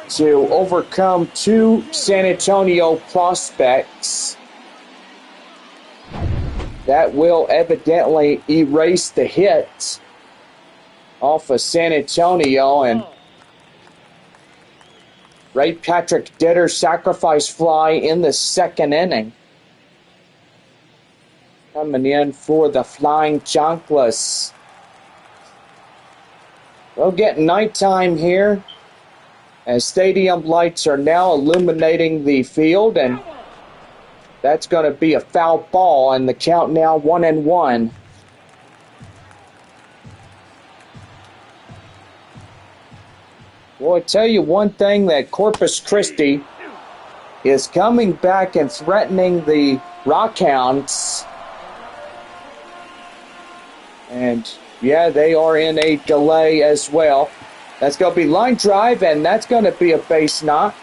S1: to overcome 2 San Antonio prospects. That will evidently erase the hit off of San Antonio. And Ray Patrick Ditter sacrifice fly in the second inning. coming in for the Flying Chanclas. We'll get nighttime here as stadium lights are now illuminating the field, and that's going to be a foul ball, and the count now 1-1. Well, I tell you one thing, that Corpus Christi is coming back and threatening the Rockhounds. And yeah, they are in a delay as well. That's going to be line drive, and that's going to be a base knock.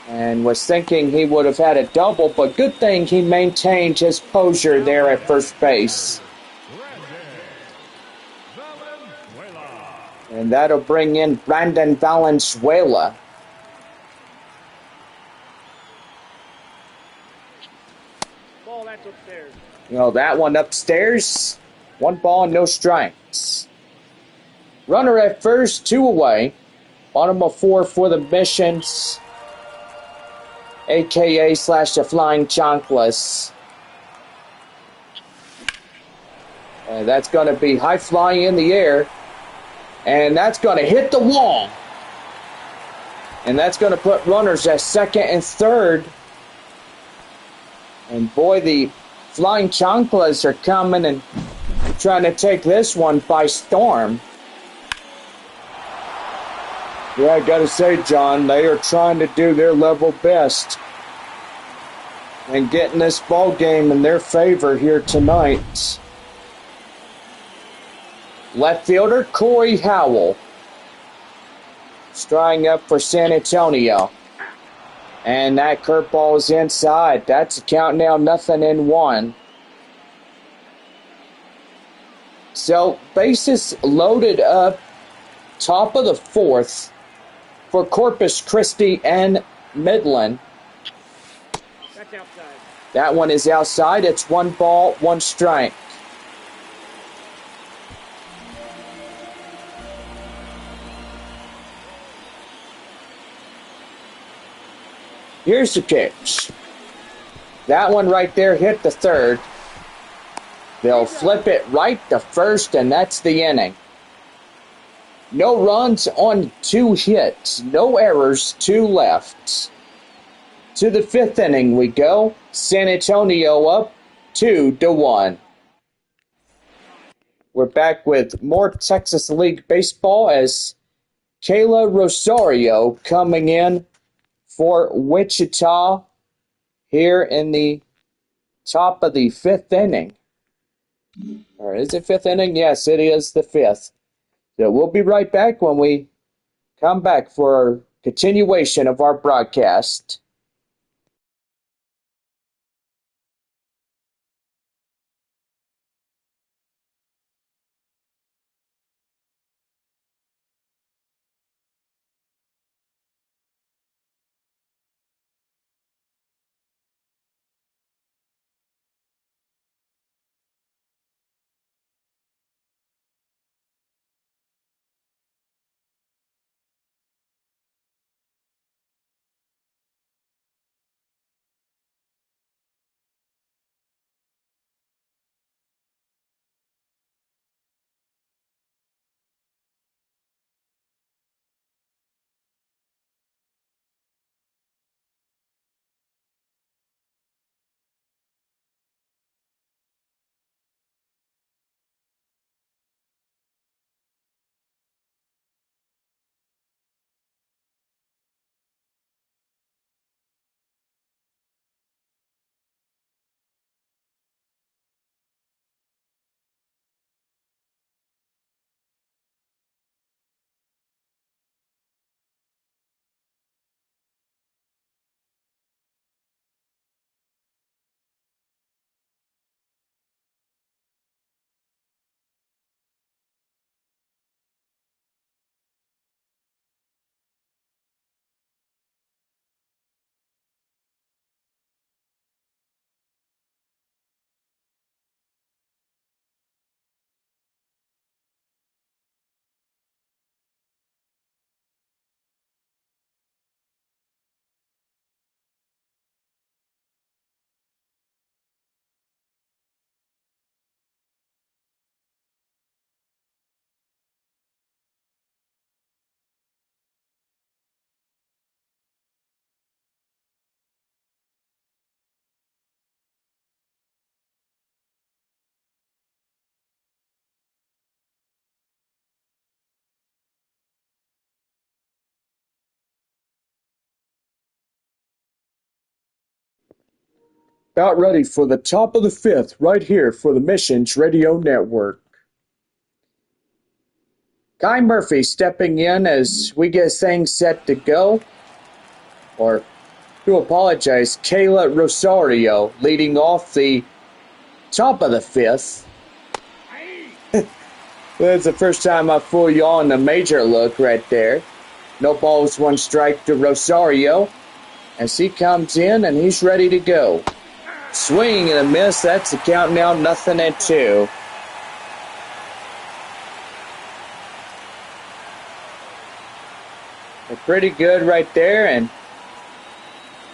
S1: And was thinking he would have had a double, but good thing he maintained his posture there at first base. And that'll bring in Brandon Valenzuela.
S3: Ball, that's upstairs.
S1: You know, that one upstairs. 1 ball and no strikes. Runner at first, 2 away. Bottom of 4 for the Missions, a.k.a. / the Flying Chanclas. And that's going to be high flying in the air. And that's going to hit the wall. And that's going to put runners at second and third. And boy, the Flying Chanclas are coming and trying to take this one by storm. Yeah, I got to say, John, they are trying to do their level best and getting this ball game in their favor here tonight. Left fielder Corey Howell, striding up for San Antonio. And that curveball is inside. That's a count now, 0-1. So, bases loaded up, top of the 4th for Corpus Christi and Midland.
S3: That's outside.
S1: That one is outside. It's 1 ball, 1 strike. Here's the pitch. That one right there hit the third. They'll flip it right to first, and that's the inning. No runs on 2 hits. No errors, 2 left. To the 5th inning we go. San Antonio up 2-1. We're back with more Texas League baseball as Kayla Rosario coming in for Wichita here in the top of the 5th inning. Or is it 5th inning? Yes, it is the 5th. So we'll be right back when we come back for a continuation of our broadcast. About ready for the top of the fifth, right here for the Missions Radio Network. Guy Murphy stepping in as we get things set to go. Or, to apologize, Kayla Rosario leading off the top of the fifth. That's the first time I fool you on the major look right there. No balls, one strike to Rosario as he comes in and he's ready to go. Swing and a miss. That's the count now, 0-2. They're pretty good right there, and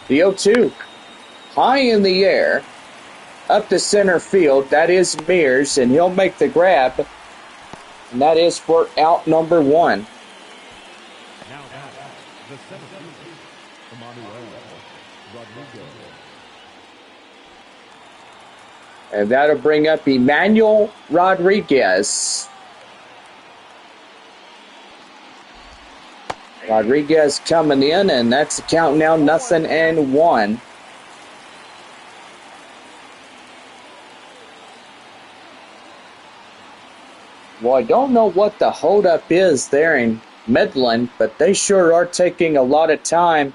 S1: the 0-2 high in the air up the center field. That is Mears, and he'll make the grab, and that is for out number one.
S2: Now the seventh fielder, Emmanuel Rodriguez.
S1: And that'll bring up Emmanuel Rodriguez. Rodriguez coming in, and that's the count now, 0-1. Well, I don't know what the holdup is there in Midland, but they sure are taking a lot of time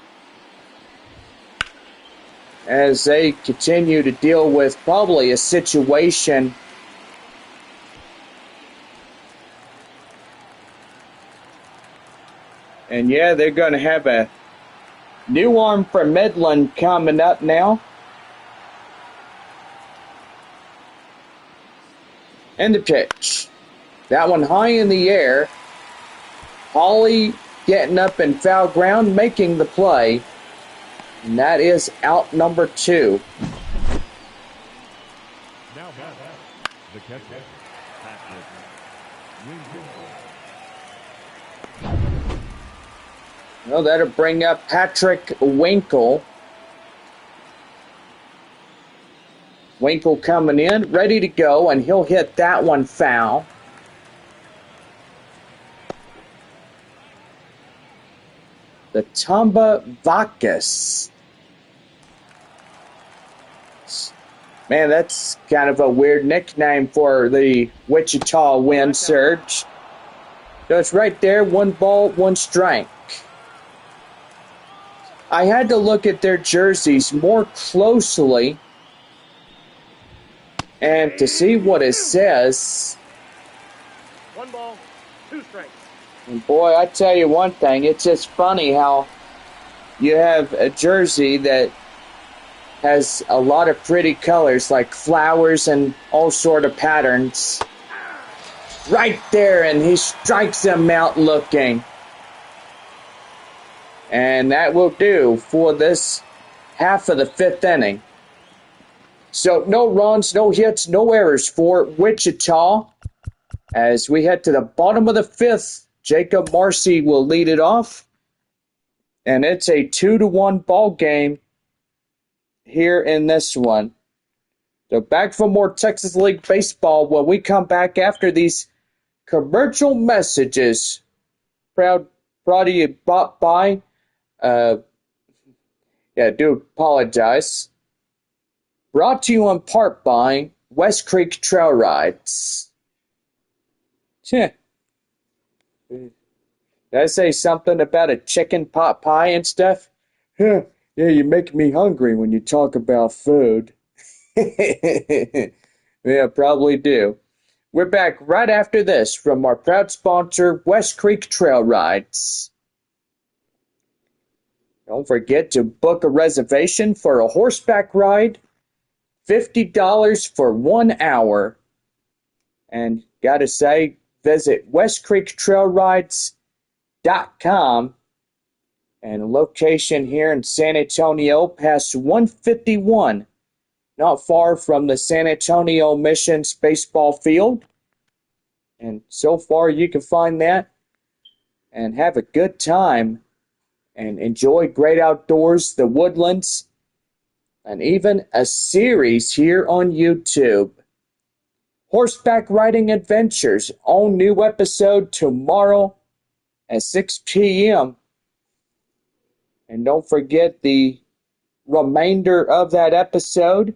S1: as they continue to deal with probably a situation and yeah, they're going to have a new arm for Midland coming up now. And the pitch. That one high in the air. Hawley getting up in foul ground, making the play. And that is out number 2.
S2: Now the catcher, Patrick Winkle.
S1: Well, that'll bring up Patrick Winkle. Winkle coming in, ready to go, and he'll hit that one foul. The Tomba Vacas. Man, that's kind of a weird nickname for the Wichita wind surge. So it's right there, 1 ball, 1 strike. I had to look at their jerseys more closely and to see what it says.
S3: 1 ball, 2 strikes.
S1: And boy, I tell you one thing, it's just funny how you have a jersey that has a lot of pretty colors like flowers and all sort of patterns. Right there, and he strikes him out looking. And that will do for this half of the 5th inning. So no runs, no hits, no errors for Wichita. As we head to the bottom of the 5th, Jacob Marcy will lead it off. And it's a 2-1 ball game here in this one. So back for more Texas League Baseball when we come back after these commercial messages. Brought to you by, do apologize. Brought to you in part by West Creek Trail Rides. Did I say something about a chicken pot pie and stuff? Yeah, you make me hungry when you talk about food. Yeah, probably do. We're back right after this from our proud sponsor, West Creek Trail Rides. Don't forget to book a reservation for a horseback ride. $50 for 1 hour. And gotta say, visit westcreektrailrides.com. And a location here in San Antonio past 151. Not far from the San Antonio Missions baseball field. And so far you can find that and have a good time and enjoy great outdoors, the woodlands, and even a series here on YouTube. Horseback Riding Adventures, all new episode tomorrow at 6 p.m. And don't forget the remainder of that episode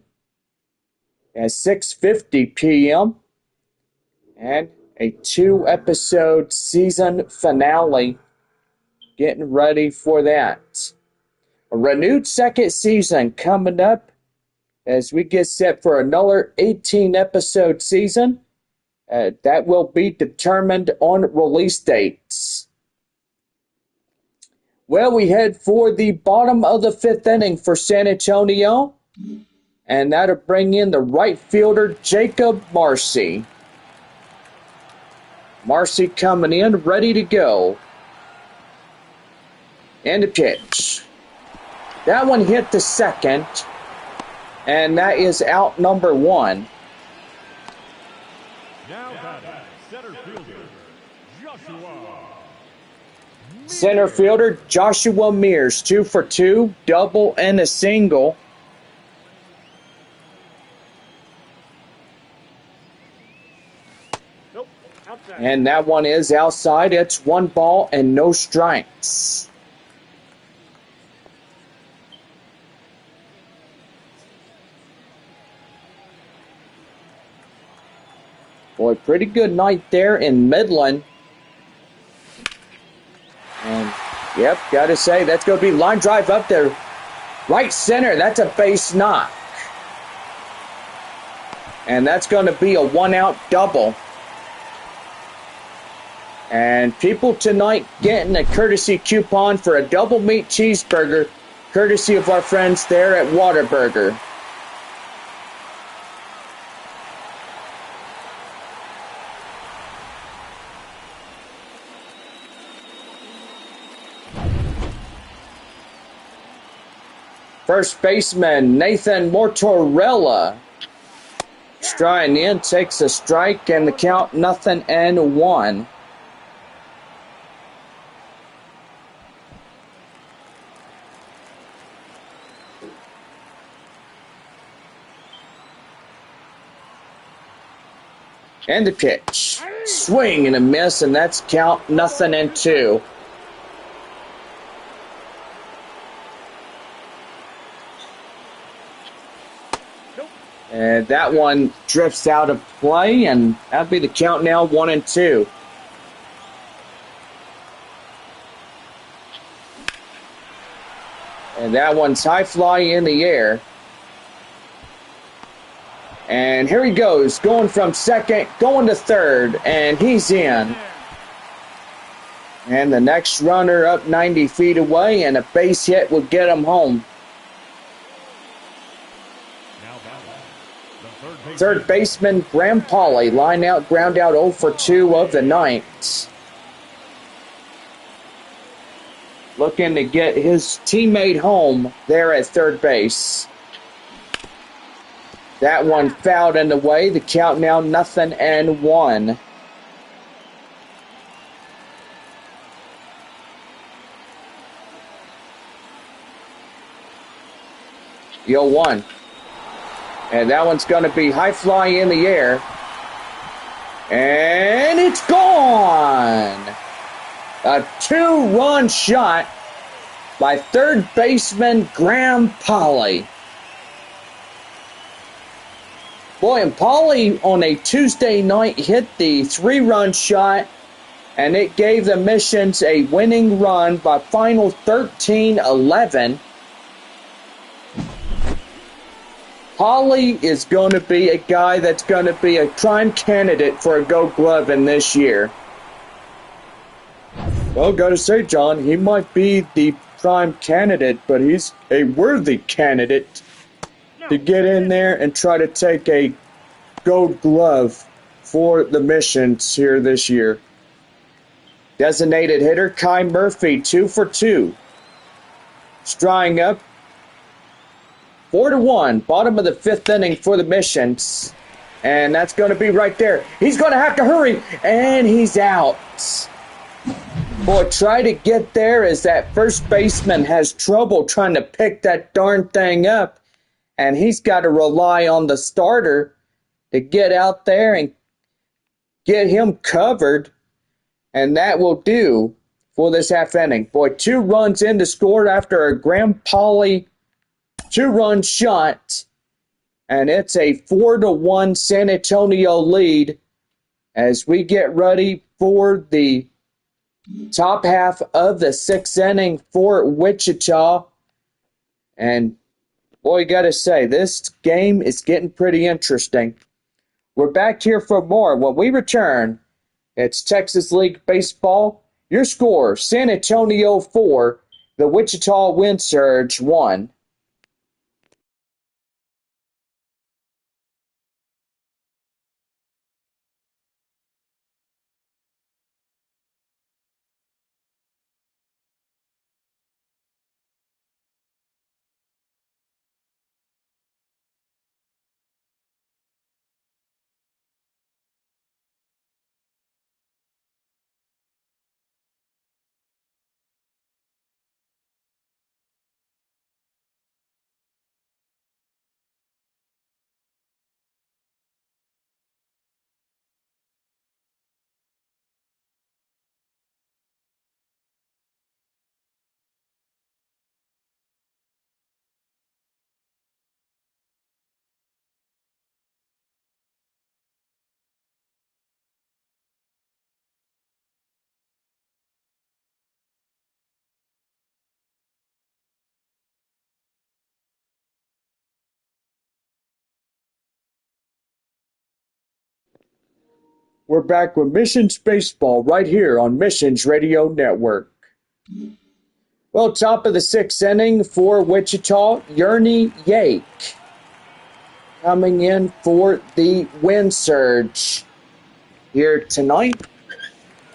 S1: at 6:50 p.m. and a 2-episode season finale. Getting ready for that. A renewed second season coming up as we get set for another 18-episode season. That will be determined on release dates. Well, we head for the bottom of the 5th inning for San Antonio. And that'll bring in the right fielder, Jacob Marcy. Marcy coming in, ready to go. And the pitch. That one hit the second. And that is out number 1.
S2: Now batting, center fielder, Joshua.
S1: Center fielder Joshua Mears, 2 for 2, double and a single.
S3: Nope, outside.
S1: And that one is outside. It's 1 ball and no strikes. Boy, pretty good night there in Midland. And, yep, got to say, that's going to be line drive up there. Right center, that's a base knock. And that's going to be a 1-out double. And people tonight getting a courtesy coupon for a double meat cheeseburger, courtesy of our friends there at Whataburger. First baseman Nathan Mortorella striding in, takes a strike, and the count 0-1. And the pitch. Swing and a miss, and that's count 0-2. And that one drifts out of play, and that'll be the count now, 1-2. And that one's high fly in the air. And here he goes, going from second, going to third, and he's in. And the next runner up 90 feet away, and a base hit will get him home. Third baseman Graham Pauley, line out, ground out 0 for 2 of the night. Looking to get his teammate home there at third base. That one fouled in the way. The count now 0-1. The 0-1. And that one's going to be high fly in the air. And it's gone! A 2-run shot by third baseman Graham Pauley. Boy, and Pauley on a Tuesday night hit the 3-run shot, and it gave the Missions a winning run by final 13-11. Pauley is going to be a guy that's going to be a prime candidate for a Gold Glove in this year. Well, gotta say, John, he might be the prime candidate, but he's a worthy candidate to get in there and try to take a Gold Glove for the Missions here this year. Designated hitter Kai Murphy, 2 for 2. Strying up 4-1, bottom of the 5th inning for the Missions. And that's going to be right there. He's going to have to hurry, and he's out. Boy, try to get there as that first baseman has trouble trying to pick that darn thing up. And he's got to rely on the starter to get out there and get him covered. And that will do for this half inning. Boy, 2 runs in to score after a Graham Pauley 2-run shot. And it's a 4-1 San Antonio lead as we get ready for the top half of the 6th inning for Wichita. And boy, gotta say, this game is getting pretty interesting. We're back here for more. When we return, it's Texas League Baseball. Your score, San Antonio 4, the Wichita Wind Surge 1. We're back with Missions Baseball right here on Missions Radio Network. Well, top of the 6th inning for Wichita, Yerny Yake coming in for the Wind Surge here tonight.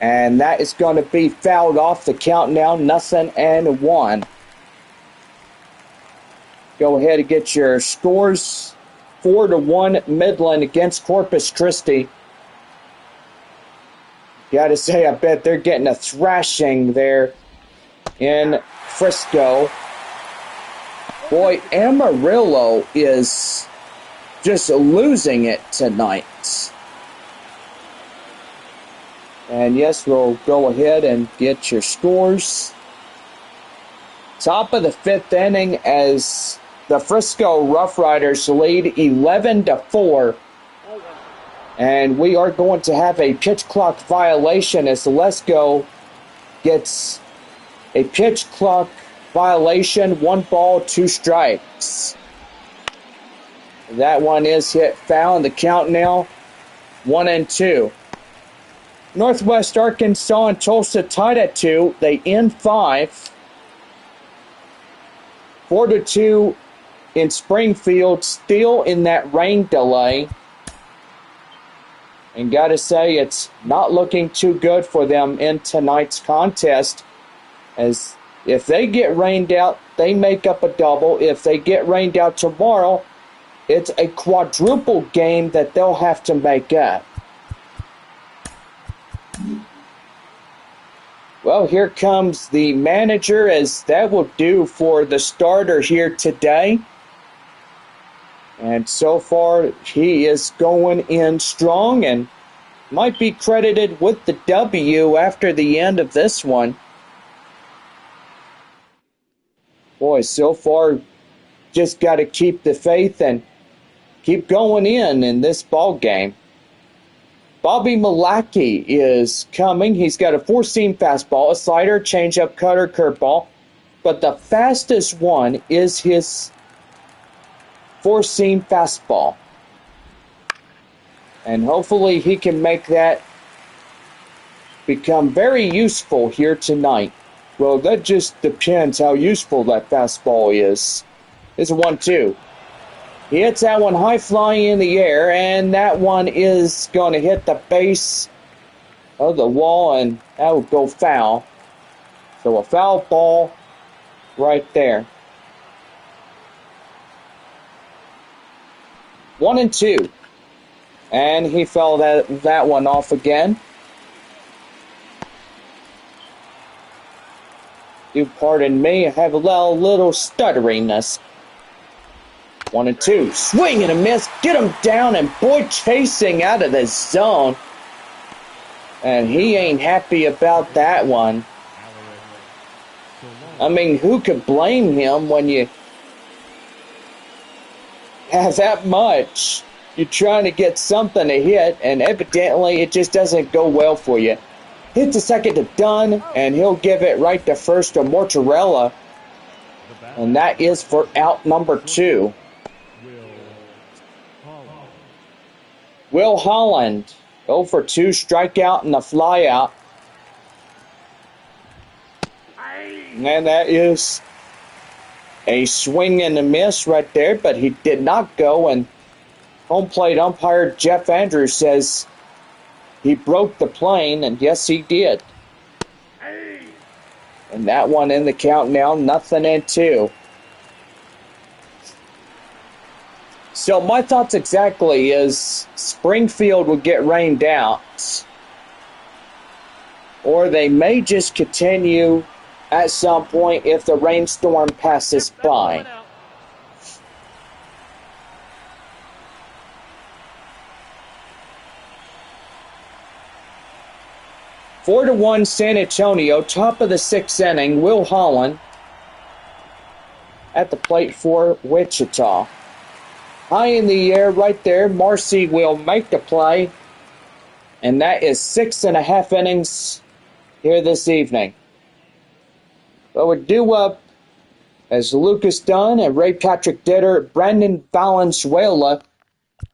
S1: And that is going to be fouled off. The count now, 0-1. Go ahead and get your scores. 4-1 Midland against Corpus Christi. Gotta say, I bet they're getting a thrashing there in Frisco. Boy, Amarillo is just losing it tonight. And yes, we'll go ahead and get your scores. Top of the 5th inning as the Frisco Rough Riders lead 11-4. And we are going to have a pitch clock violation as Lesko gets a pitch clock violation, 1 ball, 2 strikes. That one is hit foul, and the count now 1-2. Northwest Arkansas and Tulsa tied at 2. They end 5. 4-2 in Springfield, still in that rain delay. And gotta say, it's not looking too good for them in tonight's contest. As if they get rained out, they make up a double. If they get rained out tomorrow, it's a quadruple game that they'll have to make up. Well, here comes the manager, as that will do for the starter here today. And so far, he is going in strong and might be credited with the W after the end of this one. Boy, so far, just got to keep the faith and keep going in this ball game. Bobby Malachy is coming. He's got a 4-seam fastball, a slider, changeup, cutter, curveball. But the fastest one is his 4-seam fastball. And hopefully he can make that become very useful here tonight. Well, that just depends how useful that fastball is. It's a 1-2. He hits that one high flying in the air, and that one is going to hit the base of the wall, and that will go foul. So a foul ball right there. 1-2. And he fell that one off again. Do pardon me, I have a little stutteriness. 1-2. Swing and a miss. Get him down, and boy, chasing out of the zone. And he ain't happy about that one. I mean, who could blame him when you have that much. You're trying to get something to hit, and evidently it just doesn't go well for you. Hit the second to Dunn, and he'll give it right to first to Mortarella. And that is for out number 2. Will Holland, 0 for 2, strikeout and a flyout. And that is a swing and a miss right there, but he did not go, and home plate umpire Jeff Andrews says he broke the plane, and yes, he did. And that one in the count now, 0-2. So my thoughts exactly is Springfield will get rained out, or they may just continue at some point if the rainstorm passes by. Four to 1 San Antonio, top of the 6th inning. Will Holland at the plate for Wichita. High in the air right there. Marcy will make the play. And that is 6.5 innings here this evening. But we're due up as Lucas Dunn and Ray Patrick Ditter, Brandon Valenzuela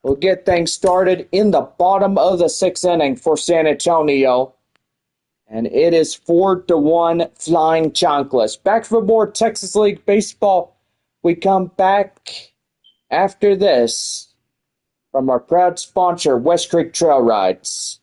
S1: will get things started in the bottom of the 6th inning for San Antonio. And it is 4 to 1 Flying Chanclas. Back for more Texas League Baseball. We come back after this from our proud sponsor, West Creek Trail Rides.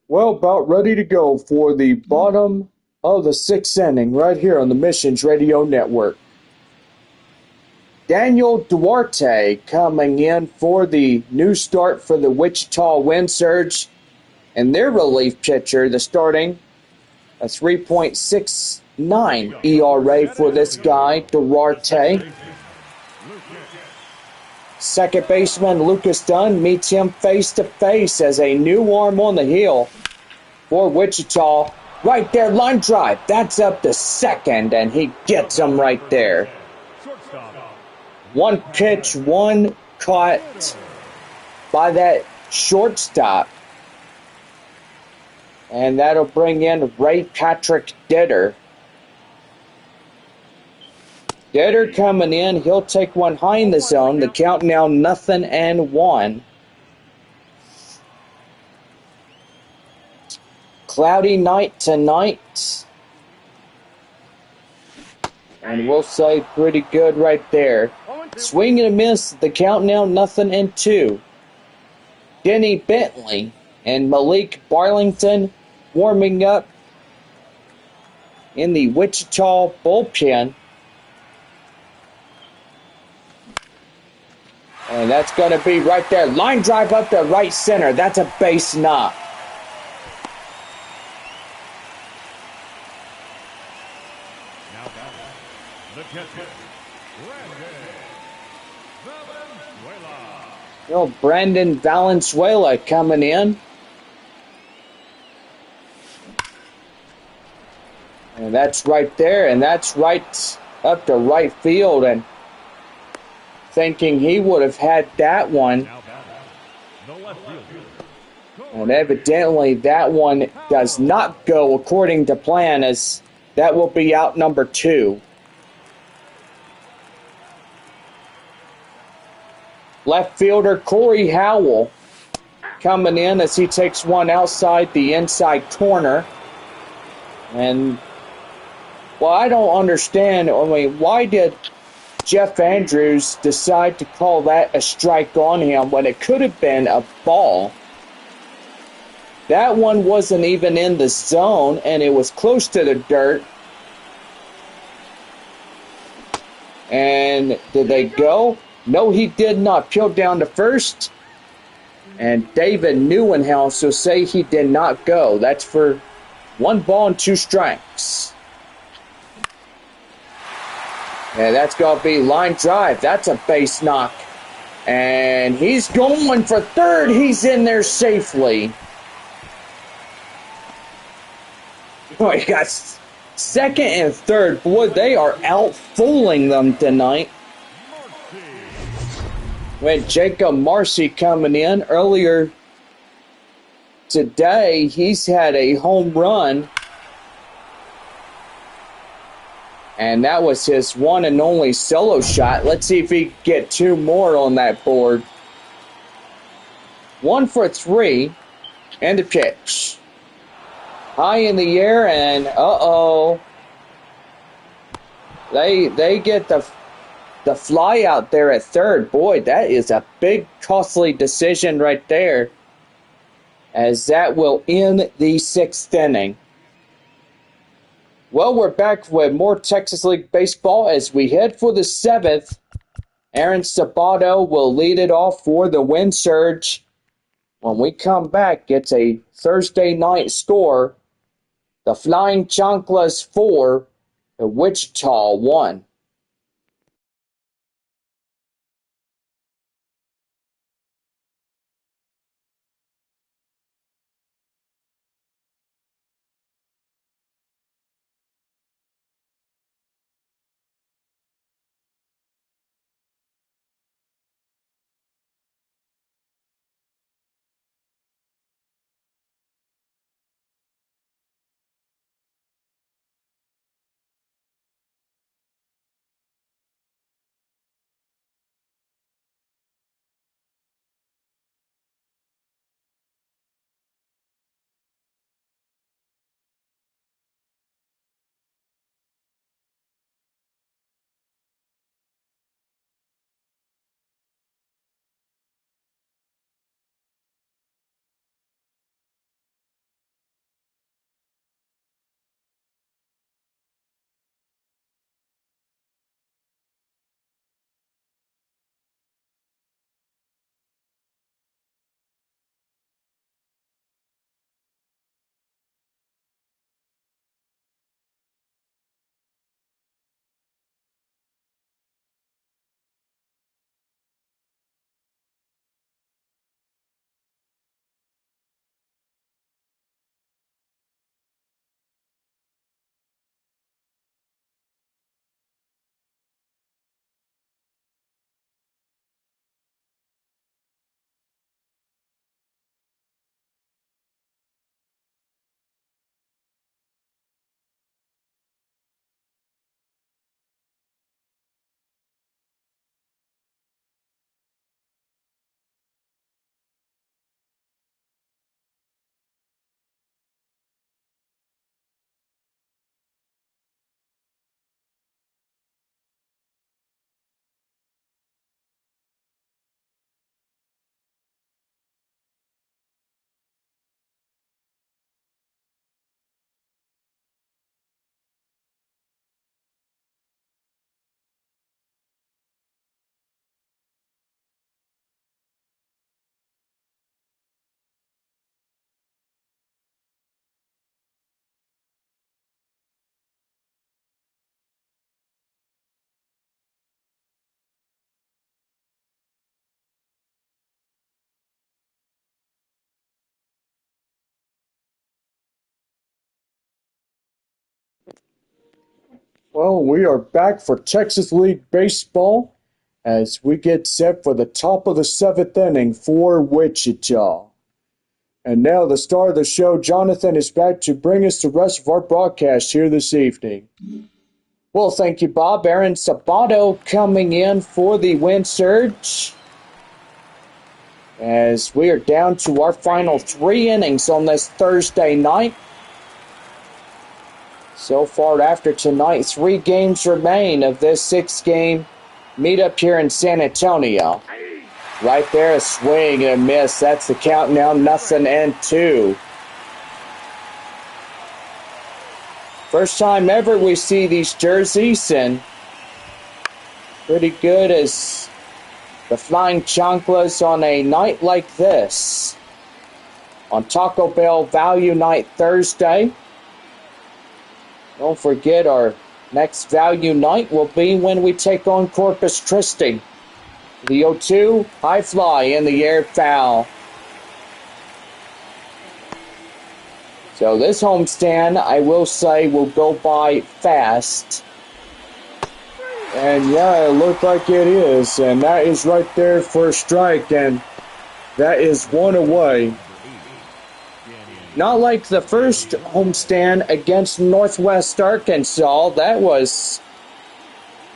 S1: Well, about ready to go for the bottom of the 6th inning right here on the Missions Radio Network. Daniel Duarte coming in for the new start for the Wichita Wind Surge. And their relief pitcher, the starting, a 3.69 ERA for this guy, Duarte. Second baseman Lucas Dunn meets him face-to-face as a new arm on the hill for Wichita. Right there, line drive. That's up to second, and he gets him right there. One pitch, one caught by that shortstop. And that'll bring in Ray Patrick Ditter. Ditter coming in. He'll take one high in the zone. The count now 0-1. Cloudy night tonight. And we'll say pretty good right there. Swing and a miss. The count now 0-2. Denny Bentley and Malik Barlington warming up in the Wichita bullpen. And that's going to be right there. Line drive up to right center. That's a base knock. Brandon Valenzuela coming in. And that's right there, and that's right up to right field, and thinking he would have had that one. And evidently that one does not go according to plan, as that will be out number 2. Left fielder Corey Howell coming in as he takes one outside the inside corner. And, well, I don't understand. I mean, why did Jeff Andrews decide to call that a strike on him when it could have been a ball? That one wasn't even in the zone, and it was close to the dirt. And did they go? No, he did not. Peeled down to first. And David Neuenhaus will say he did not go. That's for 1 ball and 2 strikes. And that's going to be line drive. That's a base knock. And he's going for third. He's in there safely. Oh, he got second and third. Boy, they are out fooling them tonight. With Jacob Marcy coming in earlier today, he's had a home run. And that was his one and only solo shot. Let's see if he can get 2 more on that board. 1 for 3. And a pitch. High in the air, and uh-oh. They get the fly out there at third. Boy, that is a big, costly decision right there, as that will end the 6th inning. Well, we're back with more Texas League Baseball as we head for the 7th. Aaron Sabato will lead it off for the Wind Surge. When we come back, it's a Thursday night score. The Flying Chanclas 4, the Wichita 1. Well, we are back for Texas League Baseball as we get set for the top of the 7th inning for Wichita. And now the star of the show, Jonathan, is back to bring us the rest of our broadcast here this evening. Well, thank you, Bob. Aaron Sabato coming in for the win surge. As we are down to our final 3 innings on this Thursday night. So far after tonight, 3 games remain of this 6-game meetup here in San Antonio. Right there, a swing and a miss. That's the count now, 0-2. First time ever we see these jerseys, and pretty good as the Flying Chanclas on a night like this. On Taco Bell Value Night Thursday. Don't forget, our next Value Night will be when we take on Corpus Christi. The 0-2, high fly in the air, foul. So this homestand, I will say, will go by fast. And yeah, it looked like it is. And that is right there for a strike. And that is 1 away. Not like the first homestand against Northwest Arkansas. That was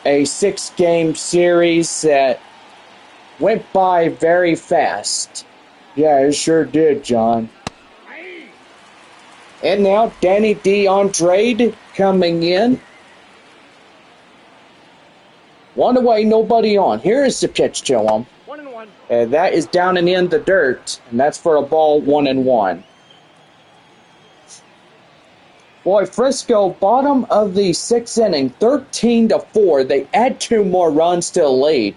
S1: a 6-game series that went by very fast. Yeah, it sure did, John. And now Danny DeAndre coming in. 1 away, nobody on. Here is the pitch to him.
S3: 1-1.
S1: That is down and in the dirt, and that's for a ball, 1-1. Boy, Frisco, bottom of the 6th inning, 13-4. They add 2 more runs to the lead.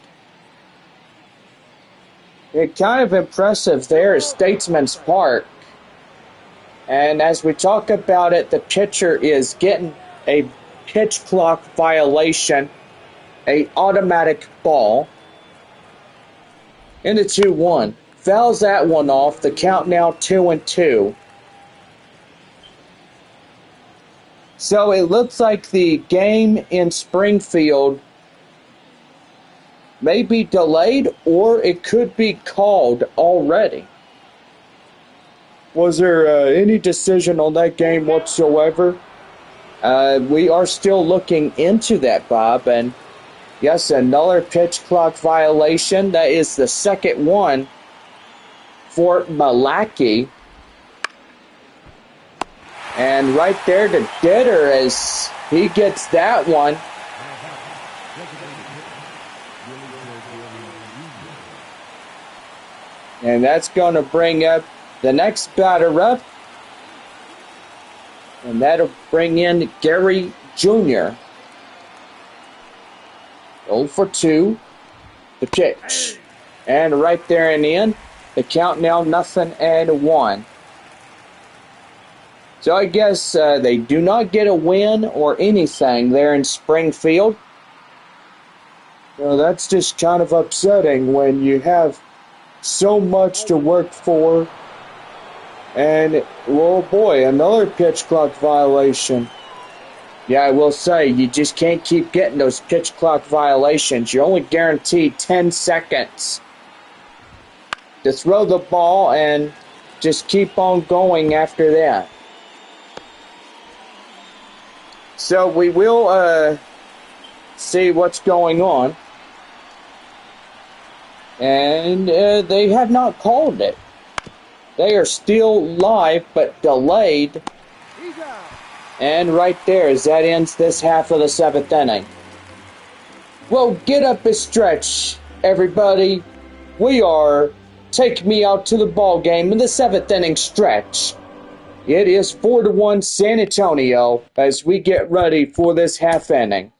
S1: It's kind of impressive there at Statesman's Park. And as we talk about it, the pitcher is getting a pitch clock violation, a automatic ball. In the 2-1. Fouls that one off. The count now 2-2. So it looks like the game in Springfield may be delayed, or it could be called already. Was there any decision on that game whatsoever? We are still looking into that, Bob. And yes, another pitch clock violation. That is the second one for Malaki. And right there to Ditter as he gets that one. And that's going to bring up the next batter up. And that'll bring in Gary Jr. 0 for 2. The pitch. And right there and in. The count now 0-1. So I guess they do not get a win or anything there in Springfield. That's just kind of upsetting when you have so much to work for. And, well, boy, another pitch clock violation. Yeah, I will say, you just can't keep getting those pitch clock violations. You're only guaranteed 10 seconds to throw the ball and just keep on going after that. So we will see what's going on. And they have not called it. They are still live but delayed. And right there, as that ends this half of the 7th inning. Well, get up and stretch, everybody. We are taking me out to the ball game in the 7th inning stretch. It is 4-1 San Antonio as we get ready for this half inning.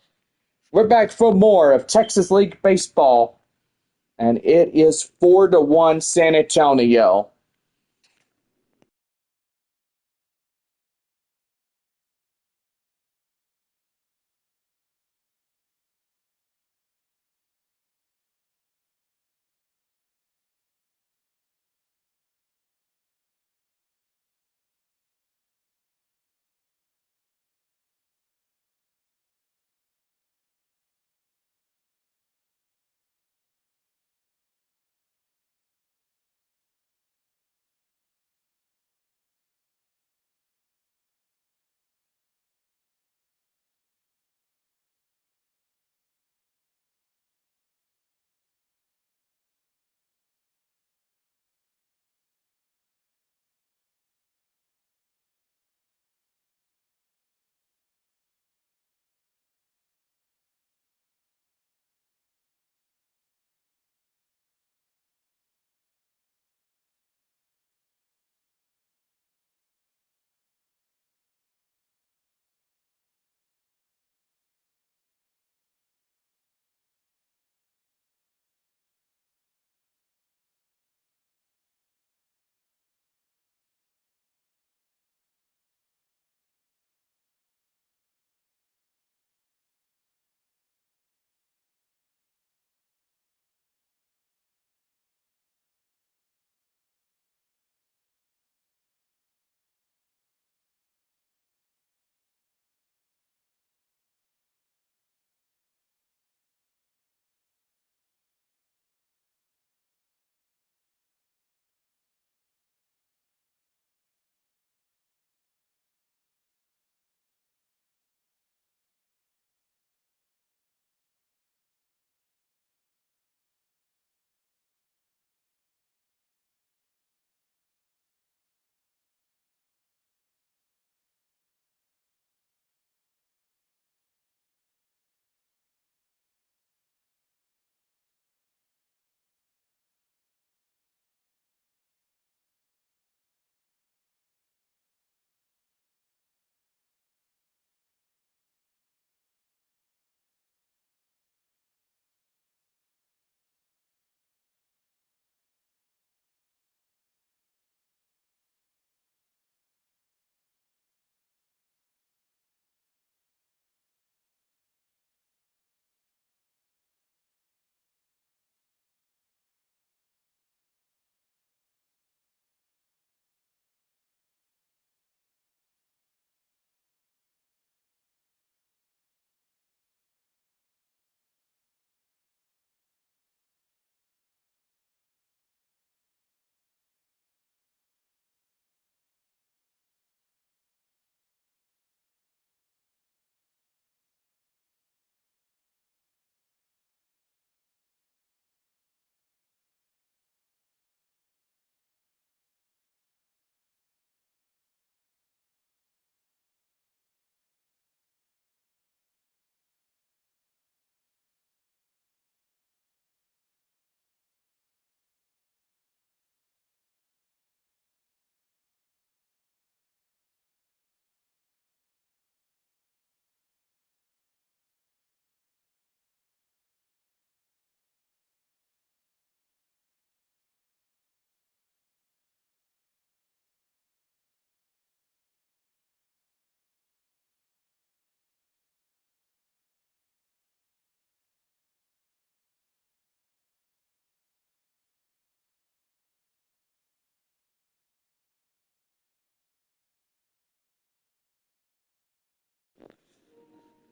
S1: We're back for more of Texas League Baseball, and it is 4-1 San Antonio.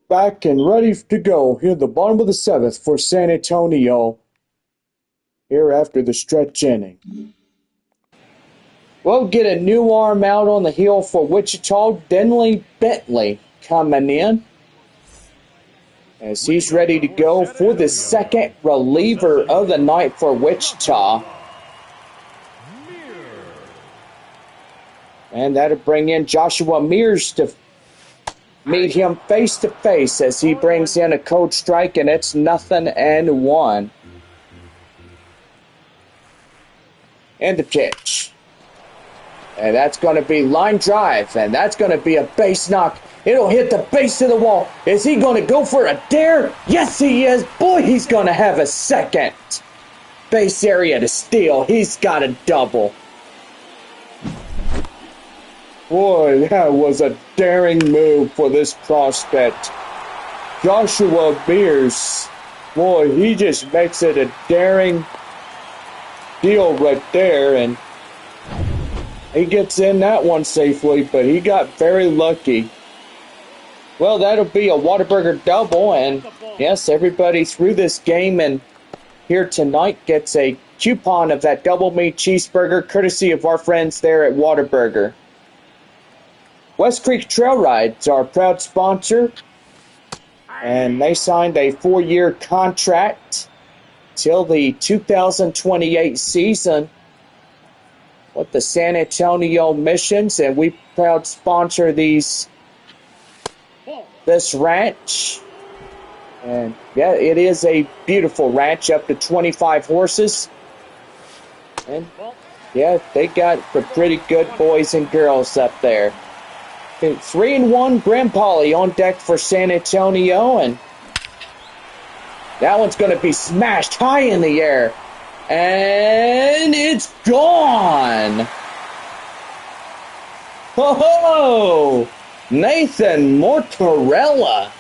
S1: back and ready to go here at the bottom of the seventh for San Antonio here after the stretch inning. We'll get a new arm out on the hill for Wichita, Denley Bentley coming in as he's ready to go for the second reliever of the night for Wichita. And that'll bring in Joshua Mears to meet him face to face as he brings in a cold strike, and it's 0-1. And the pitch. And that's going to be line drive, and that's going to be a base knock. It'll hit the base of the wall. Is he going to go for a dare? Yes, he is. Boy, he's going to have a second base area to steal. He's got a double. Boy, that was a daring move for this prospect. Joshua Mears, boy, he just makes it a daring deal right there, and he gets in that one safely, but he got very lucky. Well, that'll be a Whataburger double, and yes, everybody through this game and here tonight gets a coupon of that double meat cheeseburger courtesy of our friends there at Whataburger. West Creek Trail Rides are a proud sponsor, and they signed a 4-year contract till the 2028 season with the San Antonio Missions, and we proud sponsor this ranch. And yeah, it is a beautiful ranch, up to 25 horses. And yeah, they got the pretty good boys and girls up there. 3-1 Grand Poly on deck for San Antonio, and that one's going to be smashed high in the air, and it's gone. Ho-ho! Nathan Mortarella.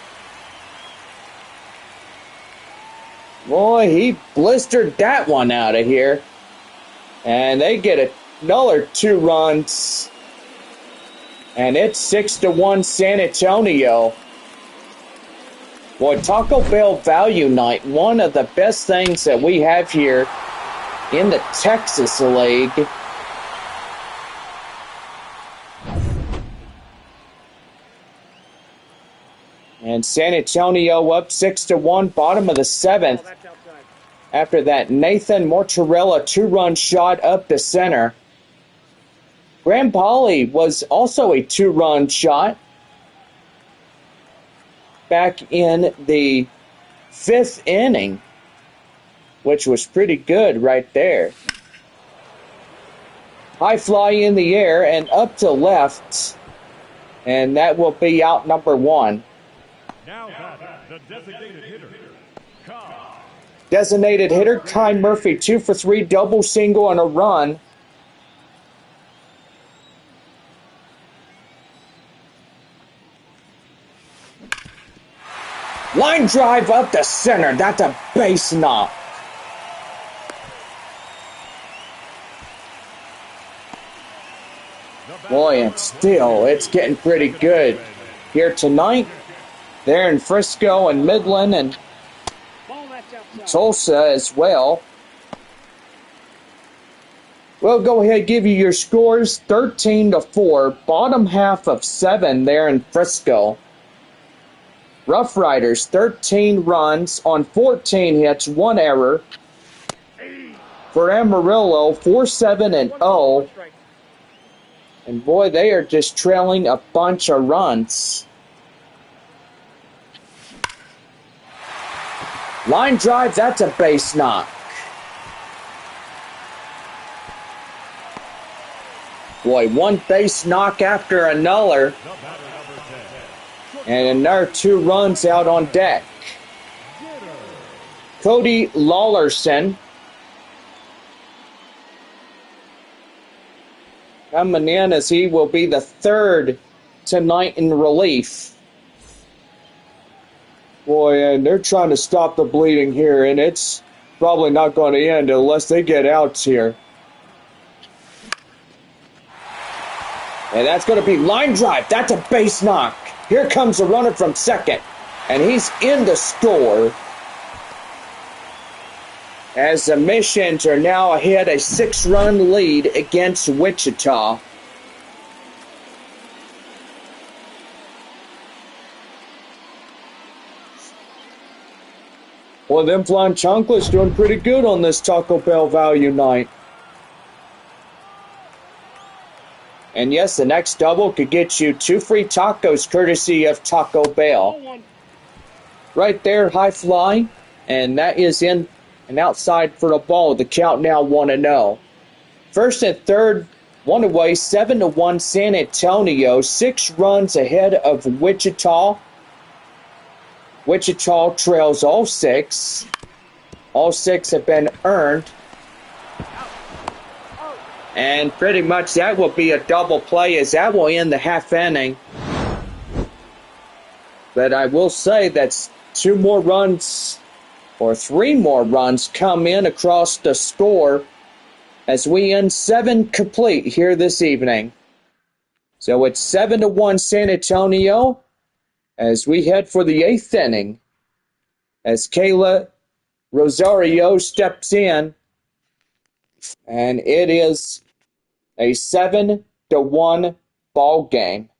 S1: Boy, he blistered that one out of here, and they get another 2 runs. And it's 6-1 San Antonio. Boy, Taco Bell Value Night, one of the best things that we have here in the Texas League. And San Antonio up 6-1, bottom of the 7th. After that Nathan Mortarella 2-run shot up the center. Grand Poly was also a 2-run shot back in the 5th inning, which was pretty good right there. High fly in the air and up to left, and that will be out number 1.
S2: Now the designated hitter, Kai.
S1: Designated hitter Kai Murphy, 2 for 3, double, single, and a run. Line drive up the center. That's a base knock. Boy, and still, it's getting pretty good here tonight. There in Frisco and Midland and Tulsa as well. We'll go ahead and give you your scores. 13-4, bottom half of 7 there in Frisco. Rough Riders, 13 runs on 14 hits, 1 error. For Amarillo, 4-7-0. And boy, they are just trailing a bunch of runs. Line drive, that's a base knock. Boy, one base knock after another. And another 2 runs out on deck. Cody Lawlerson coming in as he will be the 3rd tonight in relief. Boy, and they're trying to stop the bleeding here, and it's probably not going to end unless they get outs here. And that's going to be line drive. That's a base knock. Here comes the runner from second. And he's in the score as the Missions are now ahead a 6-run lead against Wichita. Well, them Flying Chocolate's doing pretty good on this Taco Bell value night. And yes, the next double could get you 2 free tacos courtesy of Taco Bell. Right there, high fly. And that is in and outside for the ball. The count now 1-0. First and third, one away, 7-1 San Antonio. 6 runs ahead of Wichita. Wichita trails all 6. All 6 have been earned. And pretty much that will be a double play as that will end the half inning. But I will say that's 2 more runs or 3 more runs come in across the score as we end 7 complete here this evening. So it's 7-1 San Antonio as we head for the 8th inning as Kayla Rosario steps in, and it is a 7-1 ball game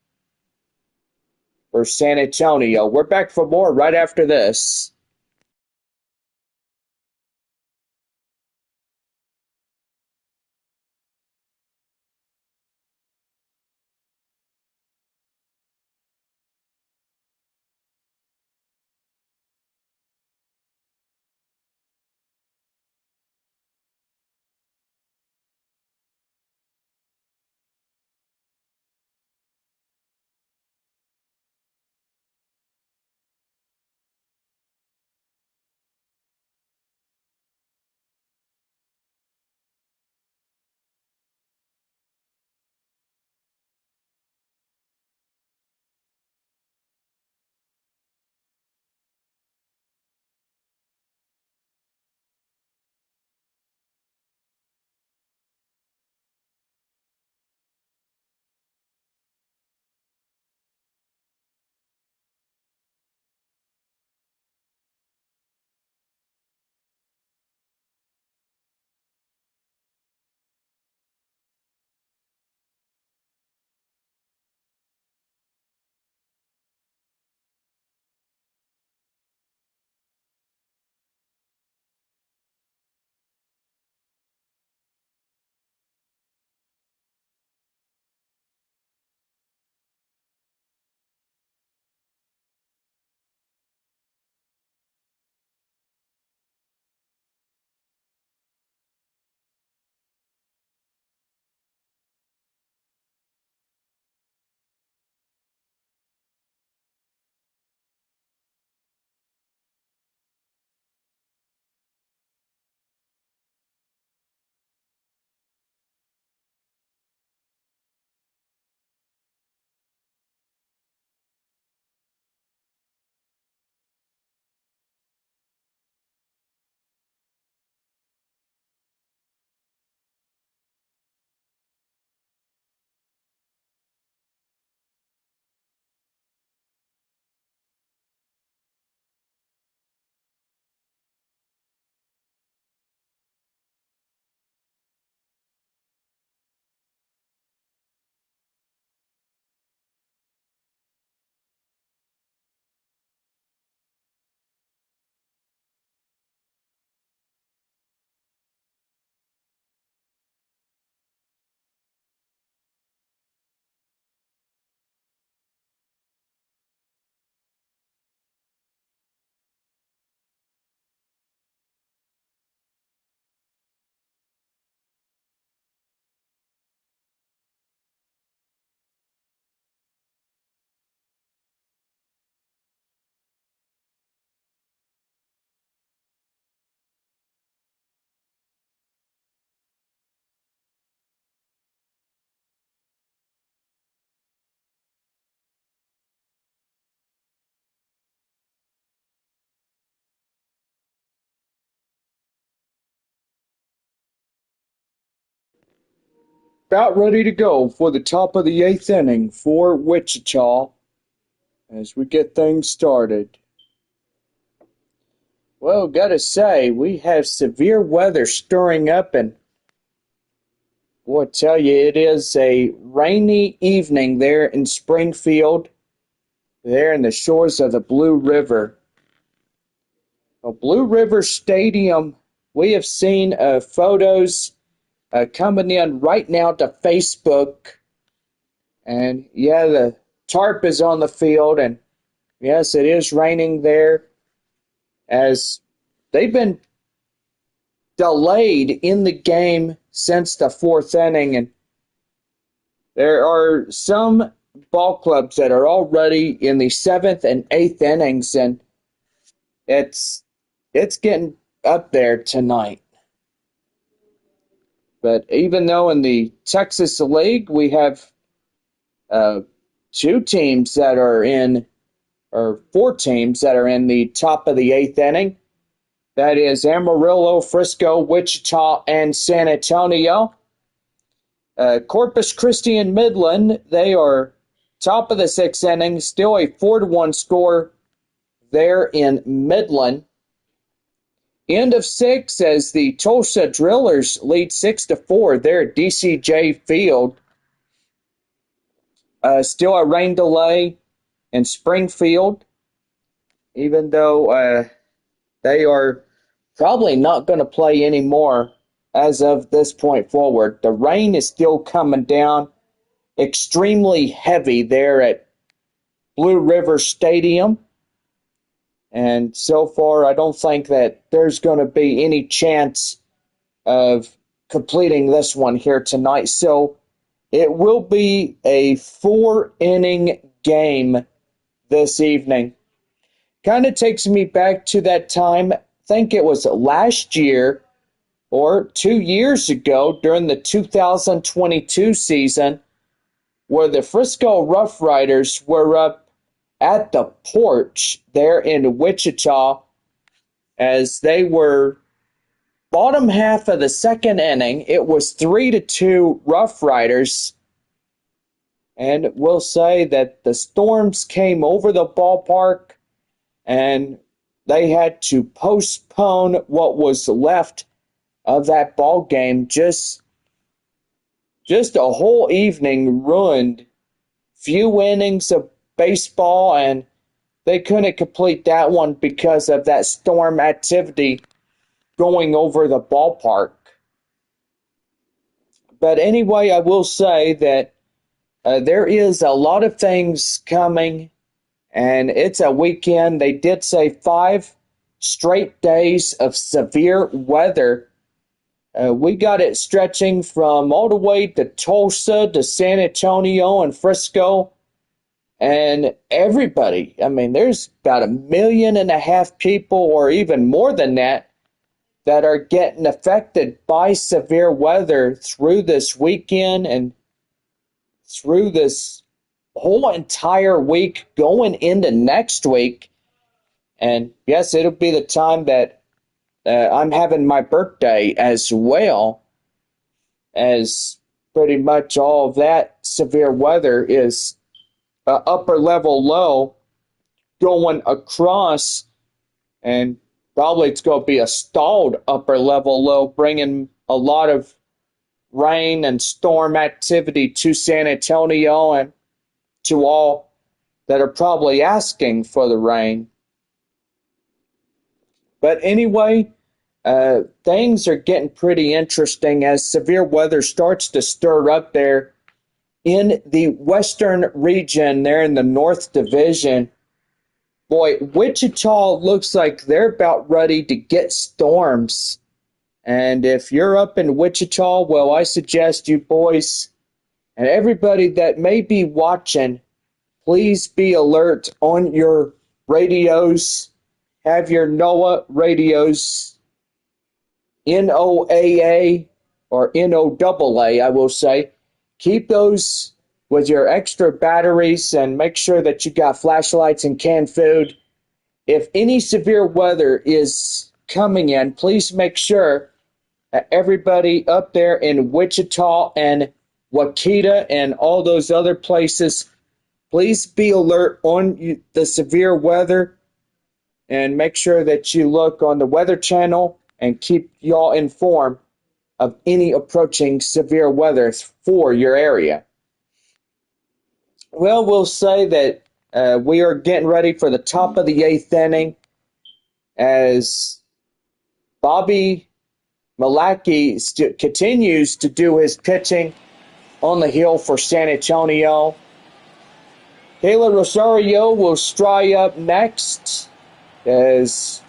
S1: for San Antonio. We're back for more right after this. About ready to go for the top of the 8th inning for Wichita as we get things started. Well, gotta say, we have severe weather stirring up, and boy, I tell you, it is a rainy evening there in Springfield, there in the shores of the Blue River. Well, Blue River Stadium, we have seen photos coming in right now to Facebook, and yeah, the tarp is on the field, and yes, it is raining there as they've been delayed in the game since the fourth inning, and there are some ball clubs that are already in the seventh and eighth innings, and it's it's getting up there tonight. But even though in the Texas League we have uh, two teams that are in, or four teams that are in the top of the eighth inning, that is Amarillo, Frisco, Wichita, and San Antonio. Corpus Christi and Midland, they are top of the sixth inning, still a 4-1 score there in Midland. End of six as the Tulsa Drillers lead 6-4 there at DCJ Field. Still a rain delay in Springfield, even though they are probably not going to play anymore as of this point forward. The rain is still coming down extremely heavy there at Blue River Stadium. And so far, I don't think that there's going to be any chance of completing this one here tonight. So it will be a 4-inning game this evening. Kind of takes me back to that time, I think it was last year or 2 years ago during the 2022 season, where the Frisco Rough Riders were up at the porch there in Wichita as they were bottom half of the second inning. It was 3-2 Rough Riders, and we'll say that the storms came over the ballpark and they had to postpone what was left of that ball game. Just a whole evening ruined. Few innings of baseball, and they couldn't complete that one because of that storm activity going over the ballpark. But anyway, I will say that there is a lot of things coming, and it's a weekend. They did say 5 straight days of severe weather. We got it stretching from all the way to Tulsa to San Antonio and Frisco. And everybody, I mean, there's about 1.5 million people, or even more than that are getting affected by severe weather through this weekend and through this whole entire week going into next week. And yes, it'll be the time that I'm having my birthday as well, as pretty much all of that severe weather is upper level low going across, and probably it's going to be a stalled upper level low, bringing a lot of rain and storm activity to San Antonio and to all that are probably asking for the rain. But anyway, things are getting pretty interesting as severe weather starts to stir up there in the western region, there in the North Division. Boy, Wichita looks like they're about ready to get storms. And if you're up in Wichita, well, I suggest you boys and everybody that may be watching, please be alert on your radios. Have your NOAA radios, NOAA or NOAA, I will say. Keep those with your extra batteries and make sure that you got flashlights and canned food. If any severe weather is coming in, please make sure that everybody up there in Wichita and Wichita and all those other places, please be alert on the severe weather. And make sure that you look on the Weather Channel and keep y'all informed of any approaching severe weather for your area. Well, we'll say that we are getting ready for the top of the eighth inning as Bobby Malachy continues to do his pitching on the hill for San Antonio. Kayla Rosario will stride up next as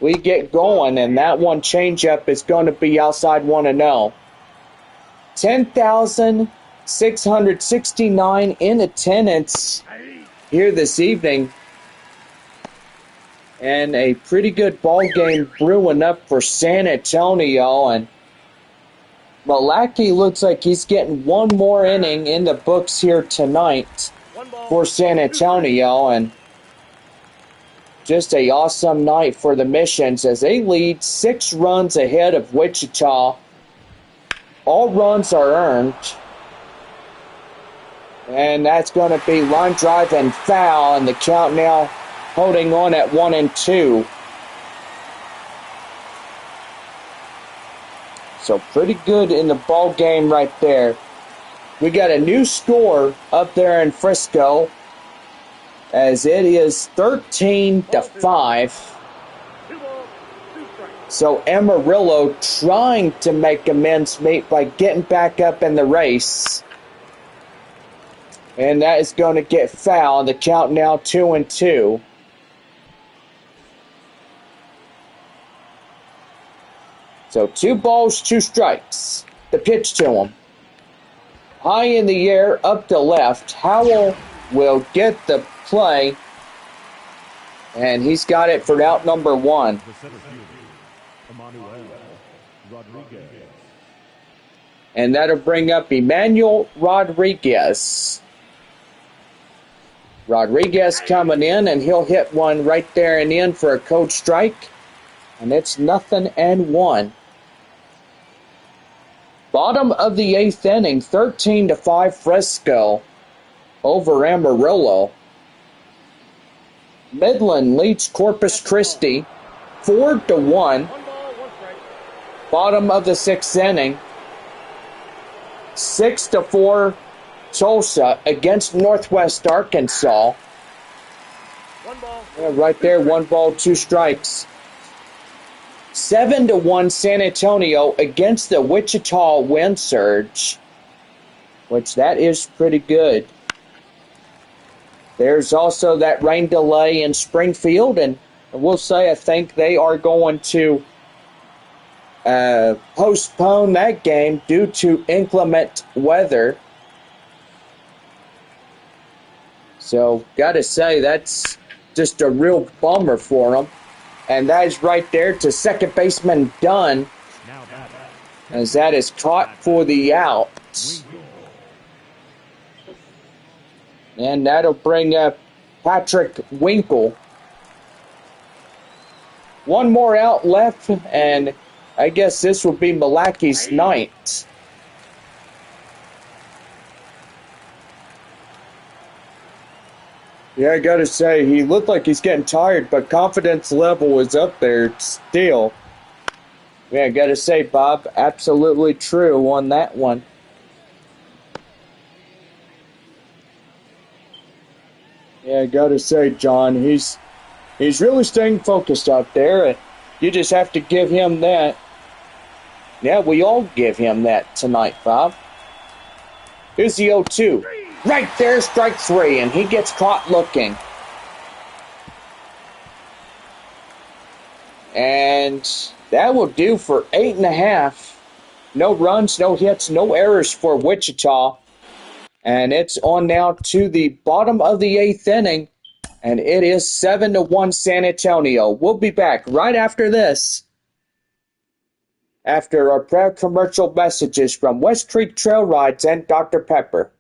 S1: we get going, and that one changeup is going to be outside 1-0. 10,669 in attendance here this evening, and a pretty good ball game brewing up for San Antonio. And Malachy looks like he's getting one more inning in the books here tonight for San Antonio, and just a awesome night for the Missions as they lead 6 runs ahead of Wichita. All runs are earned. And that's going to be line drive and foul, and the count now holding on at 1-2. So pretty good in the ball game right there. We got a new score up there in Frisco as it is 13-5. So Amarillo trying to make amends meet by getting back up in the race. And that is going to get fouled. The count now 2-2. So 2 balls, 2 strikes. The pitch to him. High in the air, up to left. Howell will get the play. And he's got it for out number 1. And that'll bring up Emmanuel Rodriguez. Rodriguez coming in, and he'll hit one right there and in for a cold strike. And it's 0-1. Bottom of the 8th inning, 13-5 Frisco over Amarillo. Midland leads Corpus Christi 4-1. Bottom of the 6th inning, 6-4 Tulsa against Northwest Arkansas. Yeah, right there, 1 ball, 2 strikes. 7-1 San Antonio against the Wichita Wind Surge, which that is pretty good. There's also that rain delay in Springfield, and we'll say I think they are going to postpone that game due to inclement weather. So, got to say, that's just a real bummer for them. And that is right there to second baseman Dunn, as that is caught for the out. And that'll bring up Patrick Winkle. 1 more out left, and I guess this will be Malachy's night. Yeah, I gotta say, he looked like he's getting tired, but confidence level is up there still. Yeah, I gotta say, Bob, absolutely true on that one. Yeah, I gotta say, John, he's really staying focused out there. You just have to give him that. Yeah, we all give him that tonight, Bob. Here's the 0-2. Right there, strike 3, and he gets caught looking. And that will do for 8.5. No runs, no hits, no errors for Wichita. And it's on now to the bottom of the 8th inning. And it is 7-1 San Antonio. We'll be back right after this. After our proud commercial messages from West Creek Trail Rides and Dr. Pepper.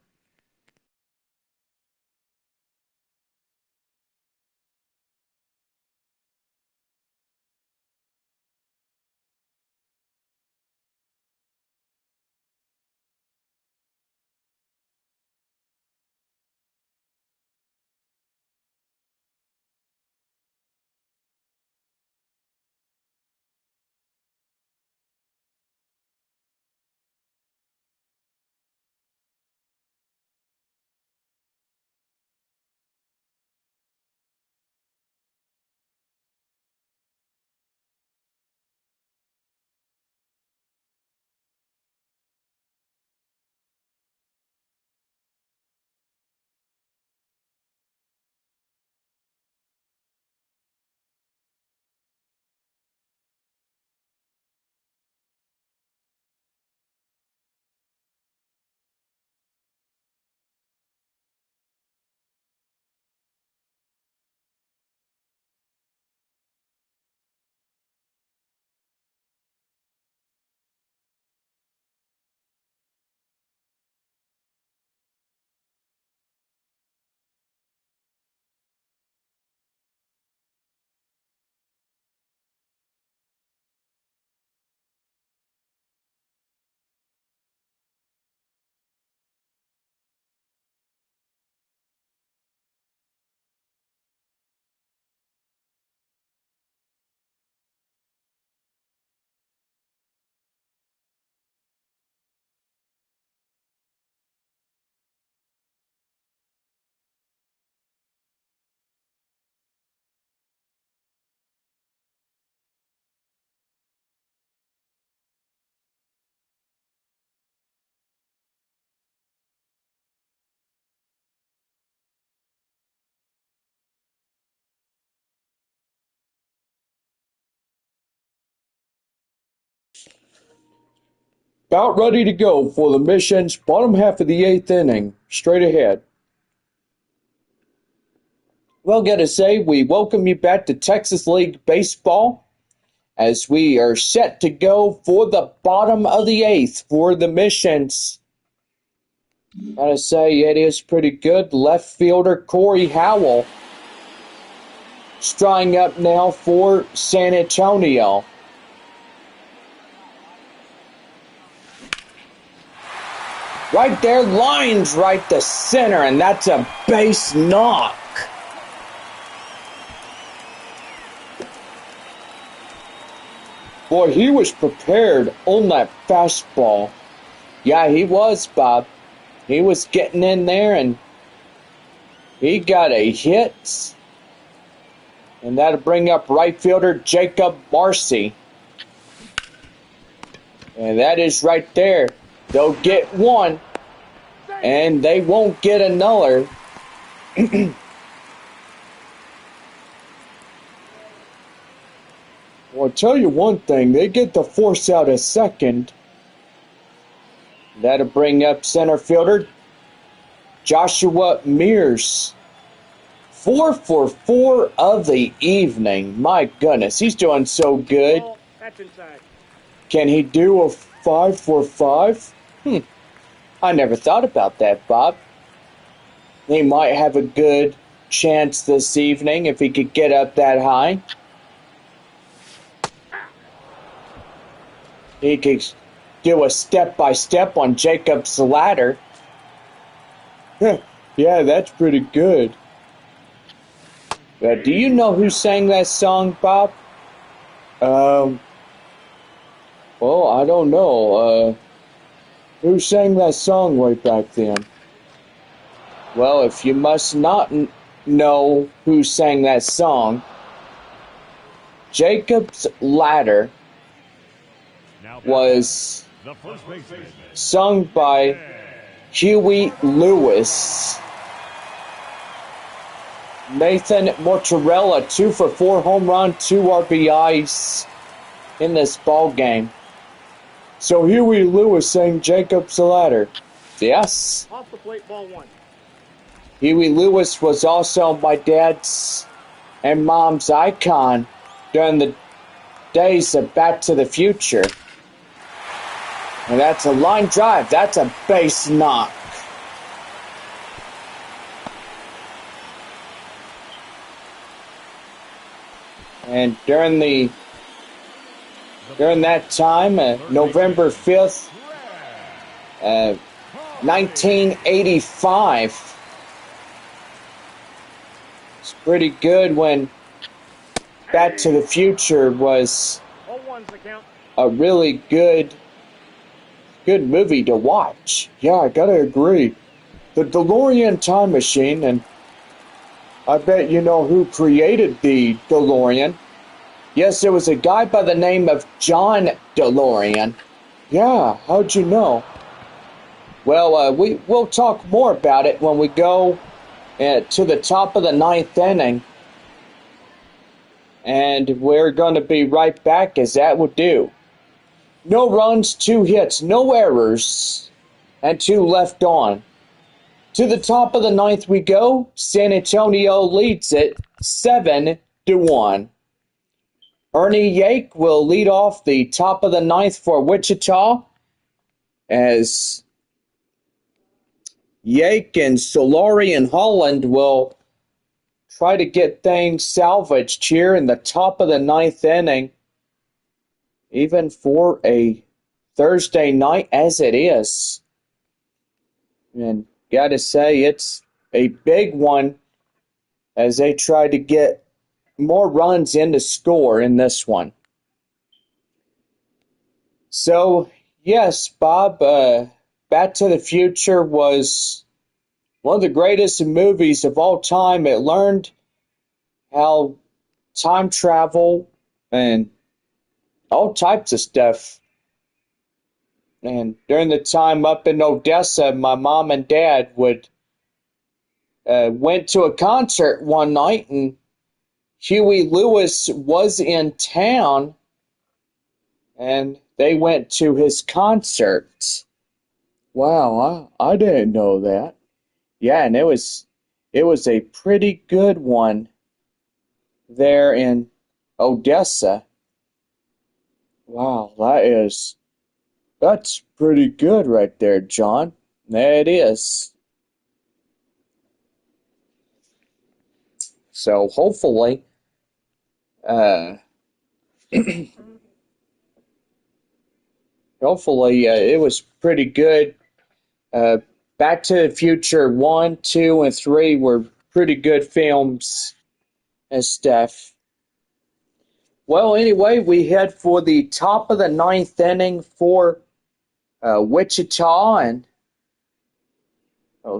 S1: about ready to go for the Mission's bottom half of the 8th inning. Straight ahead. Well, gotta say, we welcome you back to Texas League Baseball as we are set to go for the bottom of the 8th for the Missions. Gotta say, it is pretty good. Left fielder Corey Howell strung up now for San Antonio. Right there, lines right to center, and that's a base knock. Boy, he was prepared on that fastball. Yeah, he was, Bob. He was getting in there, and he got a hit. And that'll bring up right fielder Jacob Marcy. And that is right there. They'll get one, and they won't get another. Well, I'll tell you one thing. They get the force out a second. That'll bring up center fielder Joshua Mears. 4 for 4 of the evening. My goodness, he's doing so good.
S3: That's inside.
S1: Can he do a 5 for 5? I never thought about that, Bob. He might have a good chance this evening if he could get up that high. He could do a step-by-step on Jacob's ladder. Yeah, that's pretty good. Do you know who sang that song, Bob? Well, I don't know. Who sang that song way back then? Well, if you must not know who sang that song, Jacob's Ladder was sung by Huey Lewis. Nathan Mortarella, 2 for 4 home run, 2 RBIs in this ball game. So Huey Lewis sang Jacob's Ladder. Yes.
S3: Off the plate, ball 1.
S1: Huey Lewis was also my dad's and mom's icon during the days of Back to the Future. And that's a line drive. That's a base knock. And during that time, November 5th, 1985, it's pretty good when Back to the Future was a really good movie to watch. Yeah, I gotta agree. The DeLorean time machine, and I bet you know who created the DeLorean. Yes, there was a guy by the name of John DeLorean. Yeah, how'd you know? Well, we'll talk more about it when we go to the top of the 9th inning. And we're going to be right back as that will do. No runs, 2 hits, no errors, and 2 left on. To the top of the 9th we go. San Antonio leads it 7-1. Ernie Yake will lead off the top of the 9th for Wichita as Yake and Solari and Holland will try to get things salvaged here in the top of the 9th inning, even for a Thursday night as it is. And gotta say, it's a big one as they try to get more runs in to score in this one. So, yes, Bob, Back to the Future was one of the greatest movies of all time. It learned how time travel and all types of stuff. And during the time up in Odessa, my mom and dad went to a concert one night, and Huey Lewis was in town, and they went to his concert. Wow, I didn't know that. Yeah, and it was a pretty good one there in Odessa. Wow, that's pretty good right there, John. It is. So hopefully, uh, it was pretty good. Uh, Back to the Future 1, 2, and 3 were pretty good films and stuff. Well, anyway, we head for the top of the ninth inning for Wichita, and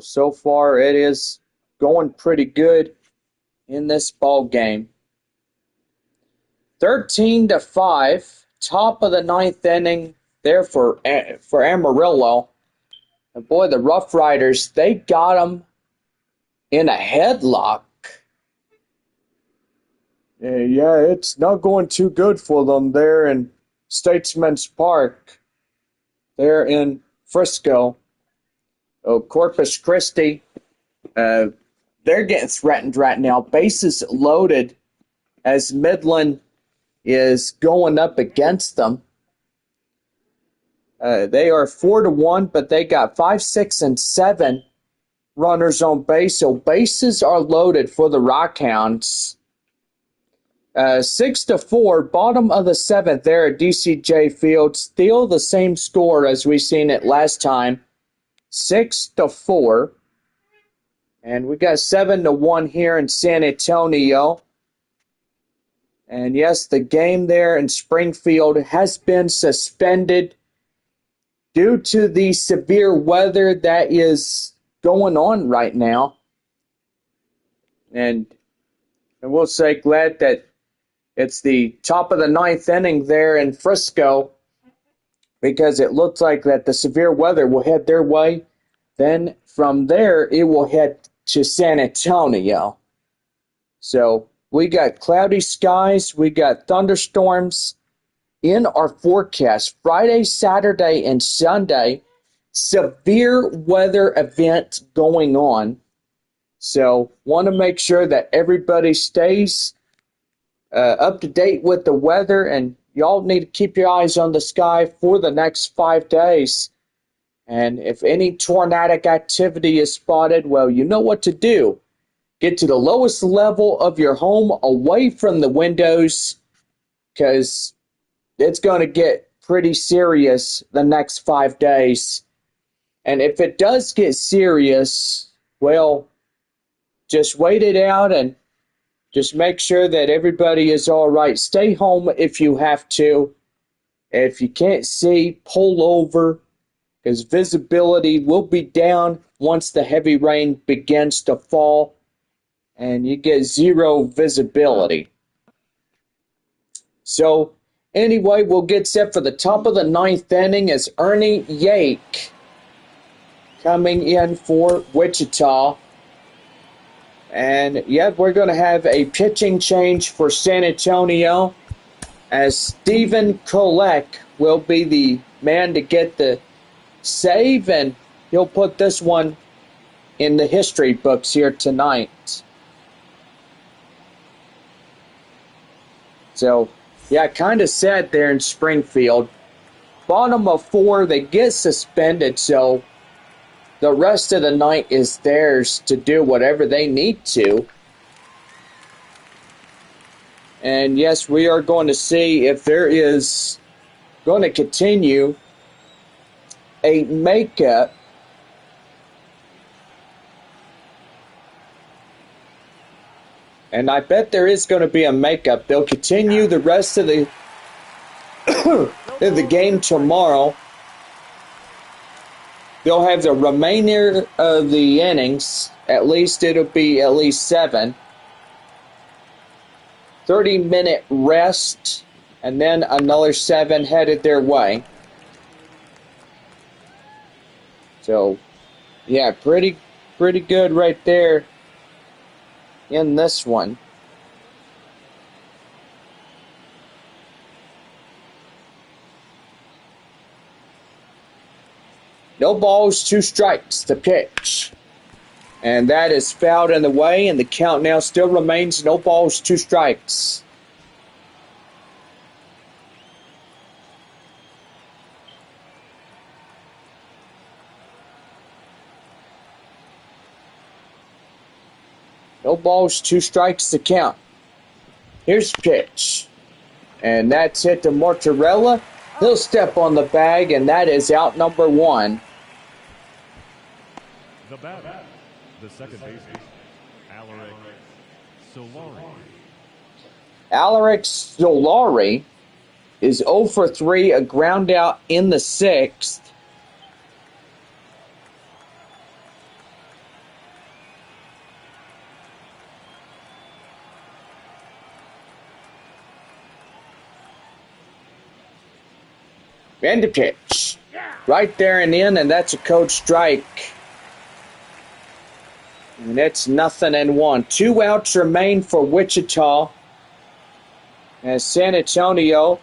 S1: so far it is going pretty good in this ball game. 13-5, top of the ninth inning there for Amarillo. And boy, the Rough Riders, they got them in a headlock. Yeah, it's not going too good for them there in Statesman's Park, there in Frisco. Corpus Christi, they're getting threatened right now. Bases loaded as Midland is going up against them. They are 4-1, but they got 5, 6, and 7 runners on base. So bases are loaded for the Rockhounds. 6-4, bottom of the seventh there at DCJ Field. Still the same score as we seen it last time. 6-4. And we got 7-1 here in San Antonio. And yes, the game there in Springfield has been suspended due to the severe weather that is going on right now. And we'll say glad that it's the top of the ninth inning there in Frisco, because it looks like that the severe weather will head their way. Then from there, it will head to San Antonio. So we got cloudy skies, we got thunderstorms in our forecast. Friday, Saturday, and Sunday, severe weather event going on. So want to make sure that everybody stays up to date with the weather, and y'all need to keep your eyes on the sky for the next 5 days. And if any tornadic activity is spotted, well, you know what to do. Get to the lowest level of your home, away from the windows, because it's going to get pretty serious the next 5 days. And if it does get serious, well, just wait it out and just make sure that everybody is all right. Stay home if you have to. If you can't see, pull over, because visibility will be down once the heavy rain begins to fall, and you get zero visibility. So anyway, we'll get set for the top of the ninth inning as Ernie Yake coming in for Wichita. And yet we're going to have a pitching change for San Antonio, as Stephen Kolek will be the man to get the save, and he'll put this one in the history books here tonight. So, yeah, kind of sad there in Springfield. Bottom of 4, they get suspended, so the rest of the night is theirs to do whatever they need to. And yes, we are going to see if there is going to continue a makeup. And I bet there is going to be a makeup. They'll continue the rest of the the game tomorrow. They'll have the remainder of the innings. At least it'll be at least 7. 30-minute rest, and then another 7 headed their way. So, yeah, pretty good right there in this one. No balls, 2 strikes. The pitch. And that is fouled in the way, and the count now still remains no balls, 2 strikes. No balls, 2 strikes to count. Here's the pitch. And that's hit to Mortarella. He'll step on the bag, and that is out number 1.
S2: The batter, the second baseman, Alaric Solari.
S1: Alaric Solari is 0 for 3, a ground out in the 6th. And the pitch. Right there and in, and that's a code strike. And it's 0-1. 2 outs remain for Wichita. As San Antonio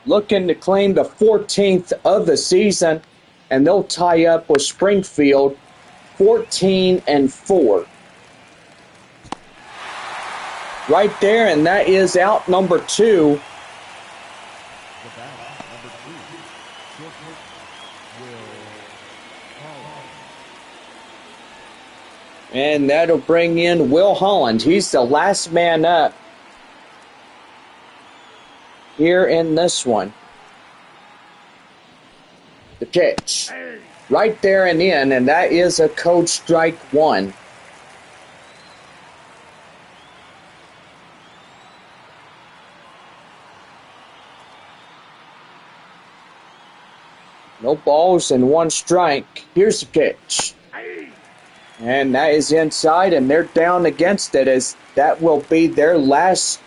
S1: looking to claim the 14th of the season. And they'll tie up with Springfield 14-4. Right there, and that is out number 2. And that'll bring in Will Holland. He's the last man up here in this one. The pitch. Right there and in, and that is a code strike 1. No balls and 1 strike. Here's the pitch. And that is inside, and they're down against it as that will be their last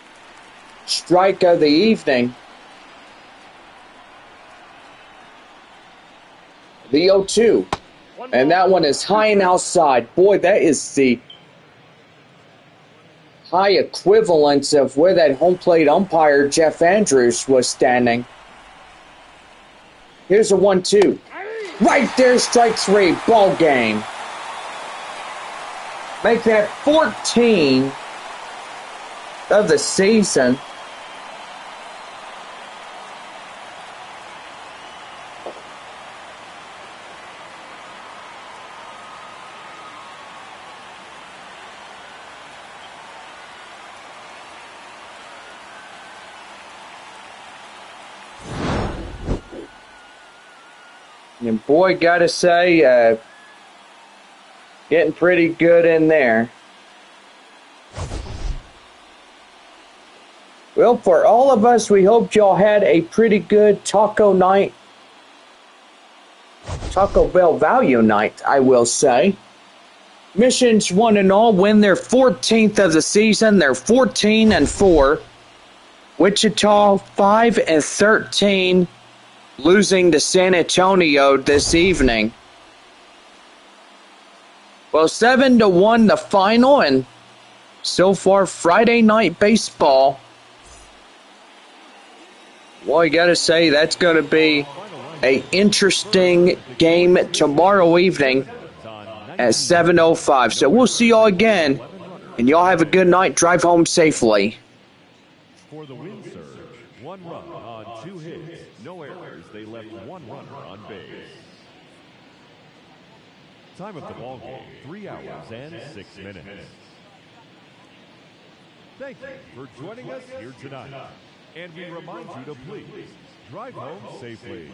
S1: strike of the evening. The 0-2. And that one is high and outside. Boy, that is the high equivalence of where that home plate umpire, Jeff Andrews, was standing. Here's a 1-2. Right there, strike 3, ball game. Make that 14 of the season. And boy, gotta say, getting pretty good in there. Well, for all of us, we hope y'all had a pretty good taco night. Taco Bell value night, I will say. Missions, one and all, win their 14th of the season. They're 14-4. Wichita 5-13, losing to San Antonio this evening. Well, 7-1 the final, and so far Friday night baseball. Well, I gotta say that's gonna be an interesting game tomorrow evening at 7:05. So we'll see y'all again, and y'all have a good night. Drive home safely.
S2: For the win surge, 1 run on 2 hits, no errors. They left 1 runner on base. Time of the ball game, 3 hours and 6 minutes. Thank you for joining us here tonight. And we remind you to please drive home safely.